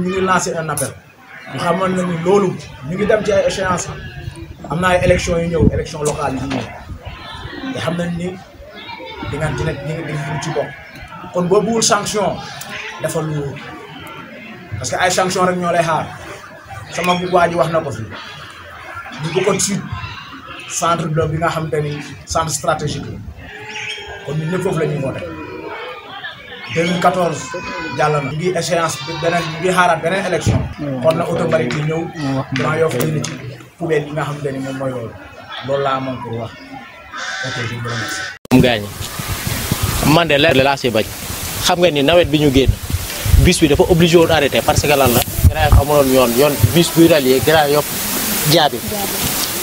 ngi lancer un appel ñu xamal na ni loolu ñu ngi dem ci ay échéance am na ay élection yu ñëw élection locale yi ñëw te xam nañ ni di nga ci bokk kon boo bëggul sanction dafa lu parce que ay sanction rek ñoo lay xaar sama waa ji wax na ko fi ñu bokkoon sud centre de bi nga xamante ni centre stratégique la kon ñun ñëpp foofu la ñuy voté 2014 jàll na ñu ngi échéance beneen ñu ngi xaaraat beneen élection kon na auto mbalit yi ñëw Grand Yoff génn ci poubelle yi nga xamante ni moom mooy loolu laa amoon pour wax ok je vous remercie. gaañ man de leer laa see bañ xam nga ni nawet bi ñu génn bus bi dafa obligé woon arrêté parce que lan la Grand Yoff amuloon yoon bus buy rallier Grand Yoff jaabi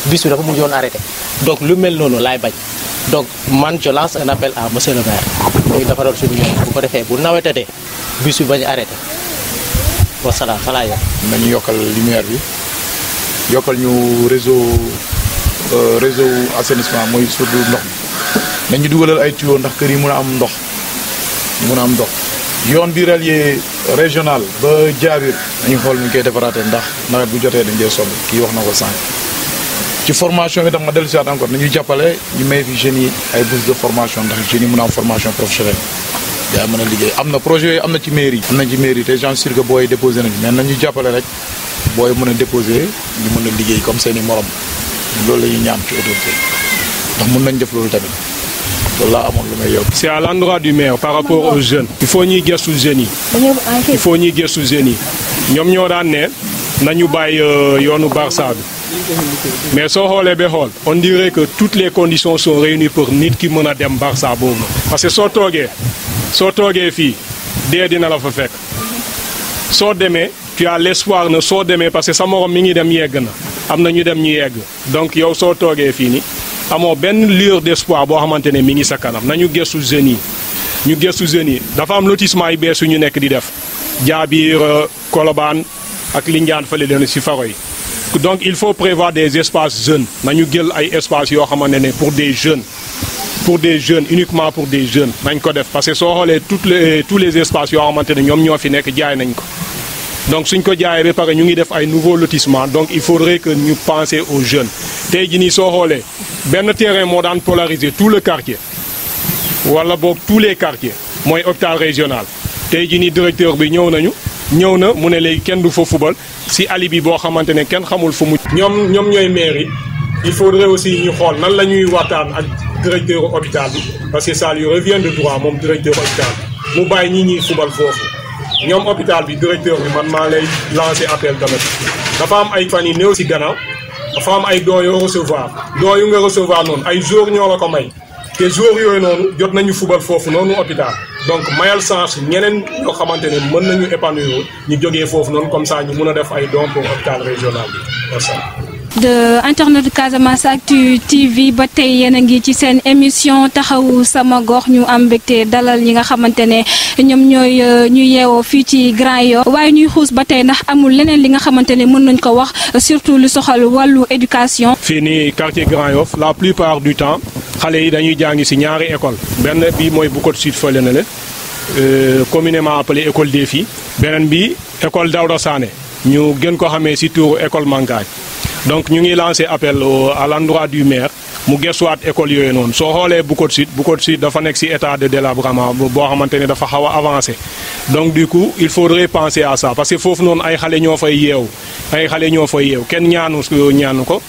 bus bi dafa mujj woon arrêté donc lu mel noonu laay bañ donc man je lance un appel à monsieur le maire muy defaral suñu yoon bu ko defee bu nawetatee bus bi bañ a arrêté wasalaam fa laa yem. nañu yokkal lumière bi yokkal ñu réseau assainissement mooy surtout ndox mi nañu dugalal ay tuyaux ndax kër yi mën a am ndox ñu mën a am ndox yoon bi relier régional ba Jaabir nañu xool ñu koy defaraatee ndax nawet bu jotee dañ dee sob kii wax na ko sànq ci formation bi tam ma dellu si waat encore nañu jàppale ñu may fi jeunes yi ay bourse de formation ndax jeunes yi mën a am formation professionnelle yaa mën a liggéey am na projet yooyu am na ci mairie te j'en suis sûr que booy déposé nañu mais nañu jàppale rek booy mën a déposé ñu mën a liggéey comme seeni morom loolu la ñuy ñaan ci autorité ndax mën nañ def loolu tamit loolu laa amoon lu may yokk. C'est à l'endroit du maire par rapport aux jeunes. Il faut ñuy gëstu jeunes yi. il faut ñuy gëstu jeunes yi ñoom ñoo daan ne nañu bàyyi yoonu Barça bi mais soo xoolee ba xool on dirait que toutes les conditions sont réunies pour nit ki mën a dem Barça boobu parce que soo toogee fii dee dina la fa fekk soo demee tu as l'espoir na soo demee parce que sa morom mi ngi dem yegg na am na ñu dem ñu yegg donc yow soo toogee fii ni amoo benn lueur d'espoir boo xamante ne mi ngi sa kanam nañu gëstu jeunes yi dafa am lotissement yi bees yu ñu nekk di def Jaabir Colobane ak Lindiane fële leen si faro yi donc il faut prévoir des espaces jeunes nañu jël ay espaces yoo xamante ne pour des jeunes uniquement pour des jeunes nañ ko def parce que soo xoolee tous les espaces yoo xamante ne ñoom ñoo fi nekk jaay nañ ko donc suñ ko jaayee ba pare ñu ngi def ay nouveaux lotissements donc il faudrait que ñu penser aux jeunes tey jii nii soo xoolee benn terrain moo daan polariser tout le quartier wala boog tous les quartiers mooy hôpital régional tey jii nii directeur bi ñëw na mu ne léegi kenn du fa fubal si ali bi boo xamante ne kenn xamul fu mu. ñoom ñooy maire yi il faudrait aussi ñu xool nan la ñuy waxtaan ak directeur hôpital bi parce que ça lui revient de droit moom directeur hôpital mu bàyyi ñi ñuy fubal foofu. ñoom hôpital bi directeur bi man maa lay lancer appel tamit dafa am ay fan yi néew si gannaaw dafa am ay dons yoo recevoir dons yu nga recevoir noonu ay jours ñoo la ko may te jours yooyu noonu jot nañu fubal foofu noonu hôpital donc mayal chance ñeneen ñoo xamante ne mën nañu épanouir ñu jógee foofu noonu comme ça ñu mun a def ay dons pour hôpital régional bi merci. de internet de Casamance Actu TV ba tey yéen a ngi ci seen émission taxawu sama gox ñu am mbégte dalal ñi nga xamante ne ñoom ñooy ñu yeewoo fii ci Grand Yoff waaye ñuy xuus ba tey ndax amul leneen li nga xamante ne mën nañ ko wax surtout lu soxal wàllu éducation. fii nii quartier Grand Yoff la plupart du temps xale yi dañuy jàngi si ñaari école benn bi mooy bu côté sud fële na le communément appelé école des filles beneen bi école Daouda Sané ñu gën ko xamee si turu école Mankagne. donc ñu ngi lancé appel à l'endroit du maire mu gëstuwaat école yooyu noonu soo xoolee Bukot Sud dafa nekk ci état de délabrement boo xamante ne dafa xaw a avancé donc du coup il faudrait penser à ça parce que foofu noonu ay xale ñoo fay yeewu kenn ñaanu ko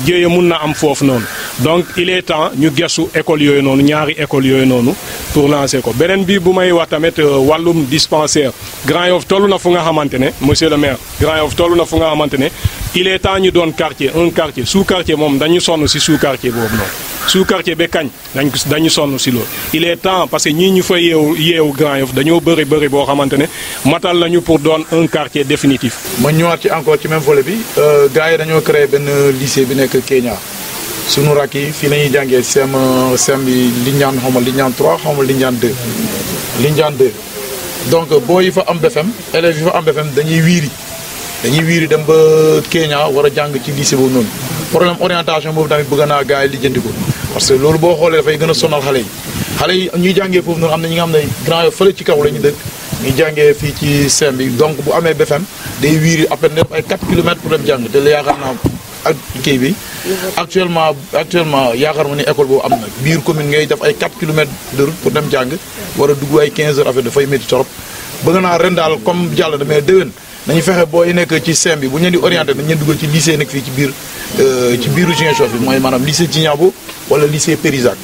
jéeya mun na am foofu noonu donc il est temps ñu gëstu école yooyu noonu ñaari école yooyu noonu pour lancer ko beneen bi bu may wax tamit wàllum dispensaire Grand Yoff toll na fu nga xamante ne monsieur le maire Grand Yoff toll na fu nga xamante ne il est temps ñu doon un quartier sous quartier moom dañu sonn ci sous quartier boobu noonu sous quartier ba kañ dañu sonn ci loolu il est temps parce que ñii ñu fa yeewu Grand Yoff dañoo bëri boo xamante ne matal nañu pour doon un quartier définitif. ma ñëwaat ci encore ci même volet bi gars yi dañoo créé benn lycée bi nekk Kenya sunu rakk yi fii la ñuy jàngee CM bi Lindiane xaw ma Lindiane 3 xaw ma Lindiane 2 Lindiane 2 donc boo yi fa am BFM élèves yi fa am BFM dañuy wiiri dem ba Kenya war a jàng ci lycée boobu noonu problème orientation boobu tamit bëgg naa gars yi lijjanti ko parce que loolu boo xoolee dafay gën a sonal xale yi ñuy jàngee foofu noonu am na ñi nga xam ne Grand Yoff fële ci kaw la ñu dëkk ñuy jàngee fii ci CM bi donc bu amee BFM day wiiri après def ay 4 kilomètres pour dem jàng te la yaakaar naa ak kii bi actuellement yaakaar ma ni école boobu am na biir commune ngay def ay 4 kilomètres de route pour dem jàng war a dugg ay 15 heures affaire dafay métti trop bëgg naa ren daal comme jàll na mais déwén nañu fexe booy nekk ci CM bi bu ñu leen di orienté nañu leen dugal ci lycée nekk fii ci biiru Ziguinchor bi mooy maanaam lycée Djignabo wala lycée Périzac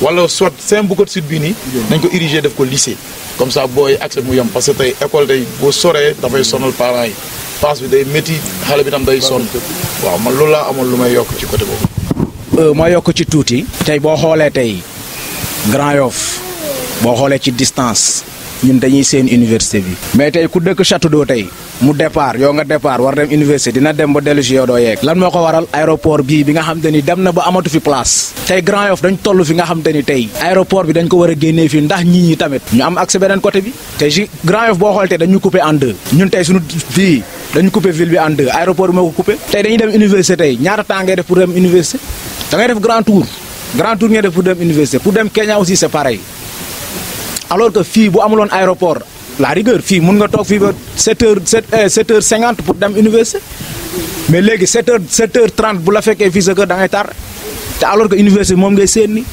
wala soit CM Bukot Sud bii nii nañ ko ériger def ko lycée comme ça booy accès mu yem parce que tey école tey boo soree dafay sonal parents yi passe bi day métti xale bi tam day sonn waaw man loolu laa amoon lu may yokk ci côté boobu. ma yokk ci tuuti tey boo xoolee tey Grand Yoff boo xoolee ci distance ñun dañuy seen université bi mais tey ku dëkk Château d'Eau tey mu départ yow nga départ war dem université dina dem ba dellu si yow doo yeeg lan moo ko waral aéroport bii bi nga xam te ni dem na ba amatu fi place tey Grand Yoff dañ toll fi nga xam te ni tey aéroport bi dañ ko war a génnee fii ndax ñii ñi tamit ñu am accès beneen côté bi te Grand Yoff boo xool tey dañu coupé en deux ñun tey suñu fii dañu coupé ville bi en deux aéroport bi moo ko coupé tey dañuy dem université tey ñaata temps ngay def pour dem université da ngay def grand tour ngay def pour dem université pour dem Kenya aussi c'est pareil alors que fii bu amuloon aéroport la rigueur fii mun nga toog fii ba 7h50 pour dem université mais léegi 7h30 bu la fekkee fii sa kër da ngay tar te alors que université moom ngay seen ni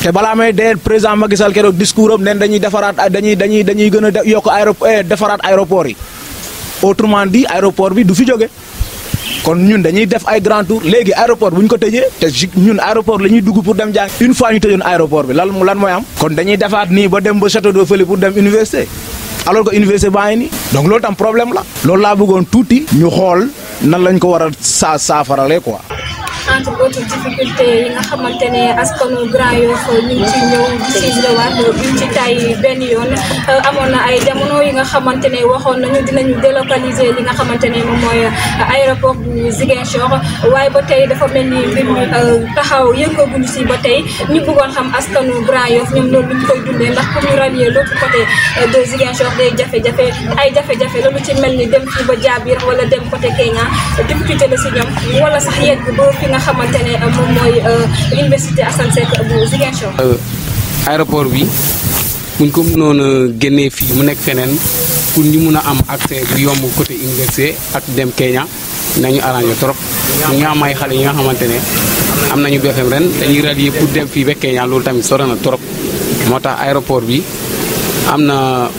te balaa may dee président Macky Sall keroog discours am nen dañuy defaraat dañuy gën a yokk defaraat aéroport yi autrement dit aéroport bi du fi jóge kon ñun dañuy def ay grand tour léegi aéroport bu ñu ko tëjee te ñun aéroport la ñuy dugg pour dem jàng une fois ñu tëjoon aéroport bi lan mooy am kon dañuy defaat nii ba dem ba Château d'Eau fële pour dem université alors que université baa ngi nii donc loolu tam problème la loolu laa bëggoon tuuti ñu xool nan lañ ko war a saafarale quoi. entre autres difficultés yi nga xamante ne askanu Grand Yoff ñu ngi ci ñëw di ci ñëwaat duñ ci tay benn yoon amoon na ay jamono yi nga xamante ne waxoon nañu dinañu délocaliser li nga xamante ne moom mooy aéroport bu Ziguinchor waaye ba tey dafa mel ni mbir mi taxaw yëngaguñu si ba tey ñu bëggoon xam askanu Grand Yoff ñoom loolu luñ koy dundee ndax pour ñu rallier l'autre côté de Ziguinchor day jafe-jafe loolu ci mel ni dem fii ba Diabir wala dem côté Kenya difficulté la si ñoom wala sax yegg ba fi nga xamante ne moom mooy université Assane Seck bu Ziguinchor. aéroport bi buñ ko mënoon a génnee fii mu nekk feneen pour ñu mun a am accès bu yomb côté université ak dem Kenya nañu arrangé trop ñu am ay xale yi nga xamante ne am nañu BFM ren dañuy rallier pour dem fii ba Kenya loolu tamit sore na trop moo tax aéroport bi am na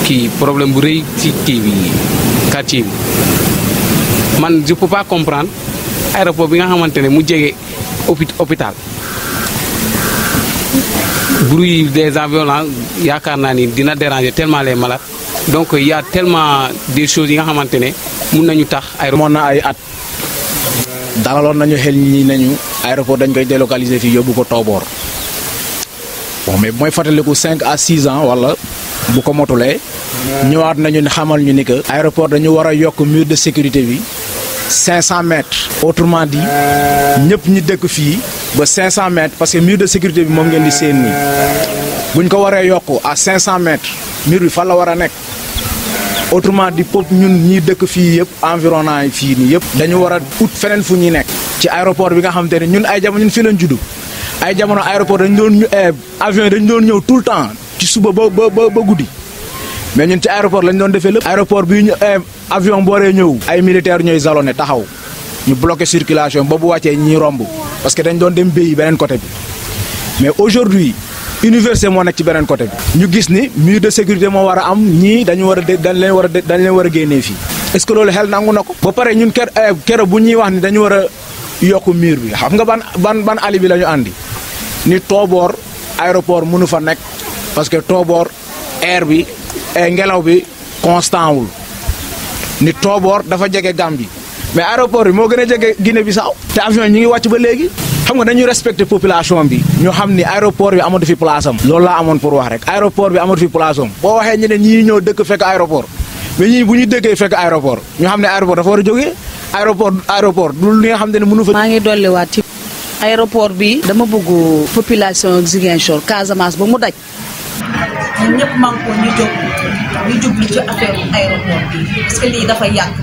kii problème bu rëy ci kii bi quartier bi man je peux pas comprendre. aéroport bi nga xamante ne mu jege hôpital bruit des avions yaakaar naa ni dina déranger tellement les malades donc il y a tellement des choses yi nga xamante ne mun nañu tax. amoon na ay at dalaloon nañu xel ñi nañu aéroport dañ koy délocaliser fii yóbbu ko Tobor bon mais mooy fàttaliku 5 à 6 ans wala bu ko motulee ñëwaat nañu ne xamal ñu ni que aéroport dañu war a yokk mur de sécurité bi 500 mètres autrement dit ñëpp ñi dëkk fii ba 500 mètres parce que mur de sécurité bi moom ngeen di seen nii buñ ko waree yokk à 500 mètres mur bi fan la war a nekk autrement dit pop ñun ñi dëkk fii yëpp environnement yi fii nii yëpp dañu war a ut feneen fu ñuy nekk ci aéroport bi nga xamante ne ñun ay jamono ñun fii lañ juddu ay jamono aéroport dañu doon avion dañu doon ñëw tout le temps ci suba ba guddi mais ñun ci aéroport lañ doon defee lépp aéroport bi ñu avion booree ñëw ay militaire ñooy jalonné taxaw ñu bloqué circulation ba bu wàccee ñi romb parce que dañ doon dem béyi beneen côté bi mais aujourd'hui université moo nekk ci beneen côté bi ñu gis ni mur de sécurité moo war a am ñii dañ leen war a génnee fii est-ce que loolu xel nangu na ko ba pare ñun kero bu ñuy wax ni dañu war a yokk mur bi xam nga ban ali bi la ñu àndi ni Tooboor aéroport mënu fa nekk parce que Tooboor air bi ngelaw bi constant wul ni Tooboor dafa jege Gambie mais aéroport bi moo gën a jege Guinée Bissau te avion ñi ngi wàcc ba léegi xam nga dañuy respecter population bi ñu xam ni aéroport bi amatu fi place am loolu laa amoon pour wax rek aéroport bi amatu fi place am boo waxee ñeneen ñii ñëw dëkk fekk aéroport mais ñii bu ñu dëkkee fekk aéroport ñu xam ne aéroport dafa war a jógee aéroport du li nga xam ne mënu fa. maa ngi dolliwaat ci aéroport bi dama bëgg population Ziguinchor Casamance ba mu daj. ñun ñëpp maa ngi ko ñu jublu ci affaire aéroport bi parce que lii dafa yàgg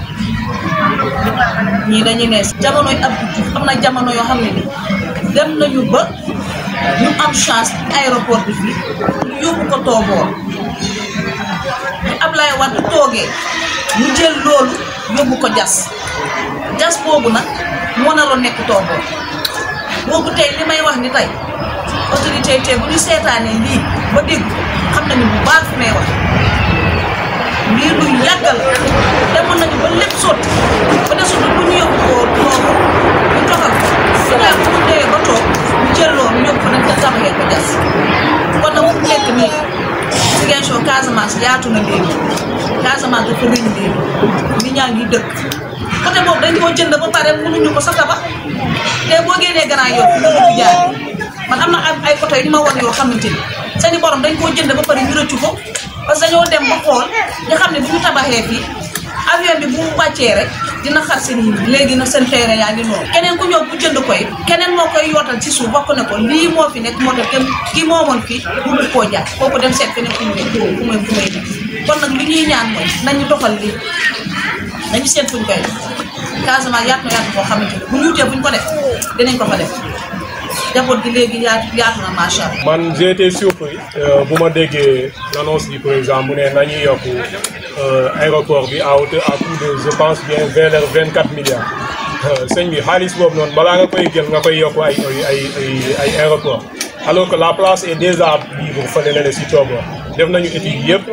ñii dañu ne jamonoy Abdou Diouf am na jamono yoo xam ne ni dem nañu ba ñu am chance aéroport bi fii ñu yóbbu ko Tooboor ñu Ablaye Wade toogee ñu jël loolu yóbbu ko jas boobu nag moo naroon nekk Tooboor boobu tey li may wax ni tey autorité tey bu ñu seetaanee lii ba dégg xam nañu bu baax fi may wax lii lu yàggal demoon nañu ba lépp sotti ba desul bu ñu yóbbu ko Tooboor ñu toxal su ñu bu ñu dee ba toog ñu jël loolu ñu yóbbu ko nag tabaxee ko jas kon nag fu nekk nii Ziguinchor Casamance yaatu na léegi Casamance dafa rëñ léegi nit ñaa ngi dëkk côté boobu dañ koo jënd ba pare mënuñu ko sa tabax te boo génnee Grand Yoff nga dugg jaar man am na ay côté yu ñu ma won yoo xamante ni seeni borom dañ koo jënd ba pare ñu rëccu ko parce que dañoo dem ba xool nga xam ne bu ñu tabaxee fii avion bi bu mu wàccee rek dina xar seen yi léegi nag seen terrain yaa ngi noonu keneen ku ñëw bu jënd koy keneen moo koy yootal ci suuf bokk ne ko lii moo fi nekk moo tax kenn kii moomoon fii bu koo jaar kooku dem seet feneen fu may kon nag li ñuy ñaan mooy nañu doxal lii nañu seet fuñ koy def Casamance yaatu na yaatu boo xamante ne bu ñu wutee buñ ko def dinañ ko fa def jaboot gi léegi yaatu na macha allah. man j'ai été surpris bu ma déggee l'annonce du président mu ne nañuy yokk aéroport bi à hauteur à coût de je pense bien vers 24 milliards sëñ bi xaalis boobu noonu balaa nga koy jël nga koy yokk ay aéroport alors que la place est déjà libre fële na le si Tooboor def nañu étude yëpp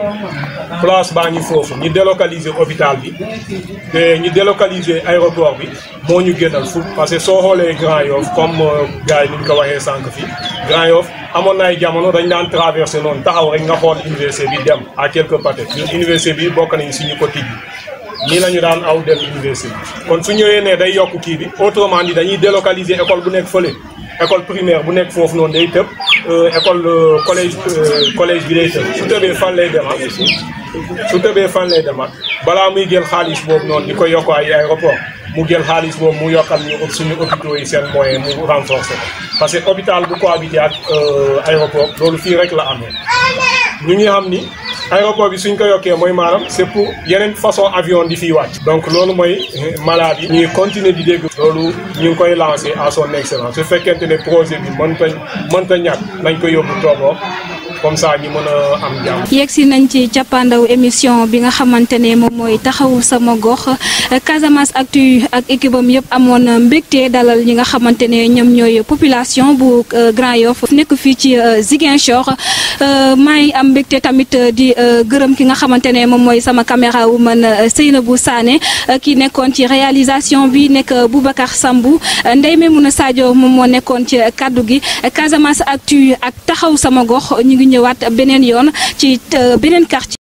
place baa ngi foofu ñi délocaliser hôpital bi te ñi délocaliser aéroport bi moo ñu génnal fu parce que soo xoolee Grand Yoff comme gars yi ni ñu ko waxee sànq fii Grand Yoff amoon na ay jamono dañ daan traversé noonu taxaw rek nga xool université bi dem à quelque part ñun université bi bokk nañu si ñu ko tijji nii la ñu daan aw dem université bi kon su ñëwee ne day yokk kii bi autrement dit dañuy délocaliser école bu nekk fële école primaire bu nekk foofu noonu day tëb école collège bi day tëb su tëbee fan lay demaat balaa muy jël xaalis boobu noonu di ko yokk ay aéroport mu jël xaalis boobu mu yokkal ñu suñu hôpitaux yi seen moyen mu renforcer parce que hôpital bu cohabité ak aéroport loolu fii rek la amee ñu ngi xam ni aéroport bi suñ ko yokkee mooy maanaam c'est pour yeneen façon avion di fiy wàcc donc loolu mooy malade yi ñuy continuer di dégg loolu ñu ngi koy lancer à son excellence su fekkente ne projet bi mënta ñàkk nañ ko yóbbu Tooboor comme ça ñu mën a am jàmm. yegsi nañ ci cappaandaw émission bi nga xamante ne moom mooy taxawu sama gox Casamance Actu ak équipe am yëpp amoon mbégte dalal ñi nga xamante ne ñoom ñooy population bu Grand Yoff nekk fii ci Ziguinchor maa ngi am mbégte tamit di gërëm ki nga xamante ne moom mooy sama caméra wu man Seynabou Sané ki nekkoon ci réalisation bi nekk Boubacar Sambou Ndeye Memouna Sadio moom moo nekkoon ci kaddu gi Casamance Actu ak taxaw sama gox ñu ngi ñëwaat beneen yoon ci beneen quartier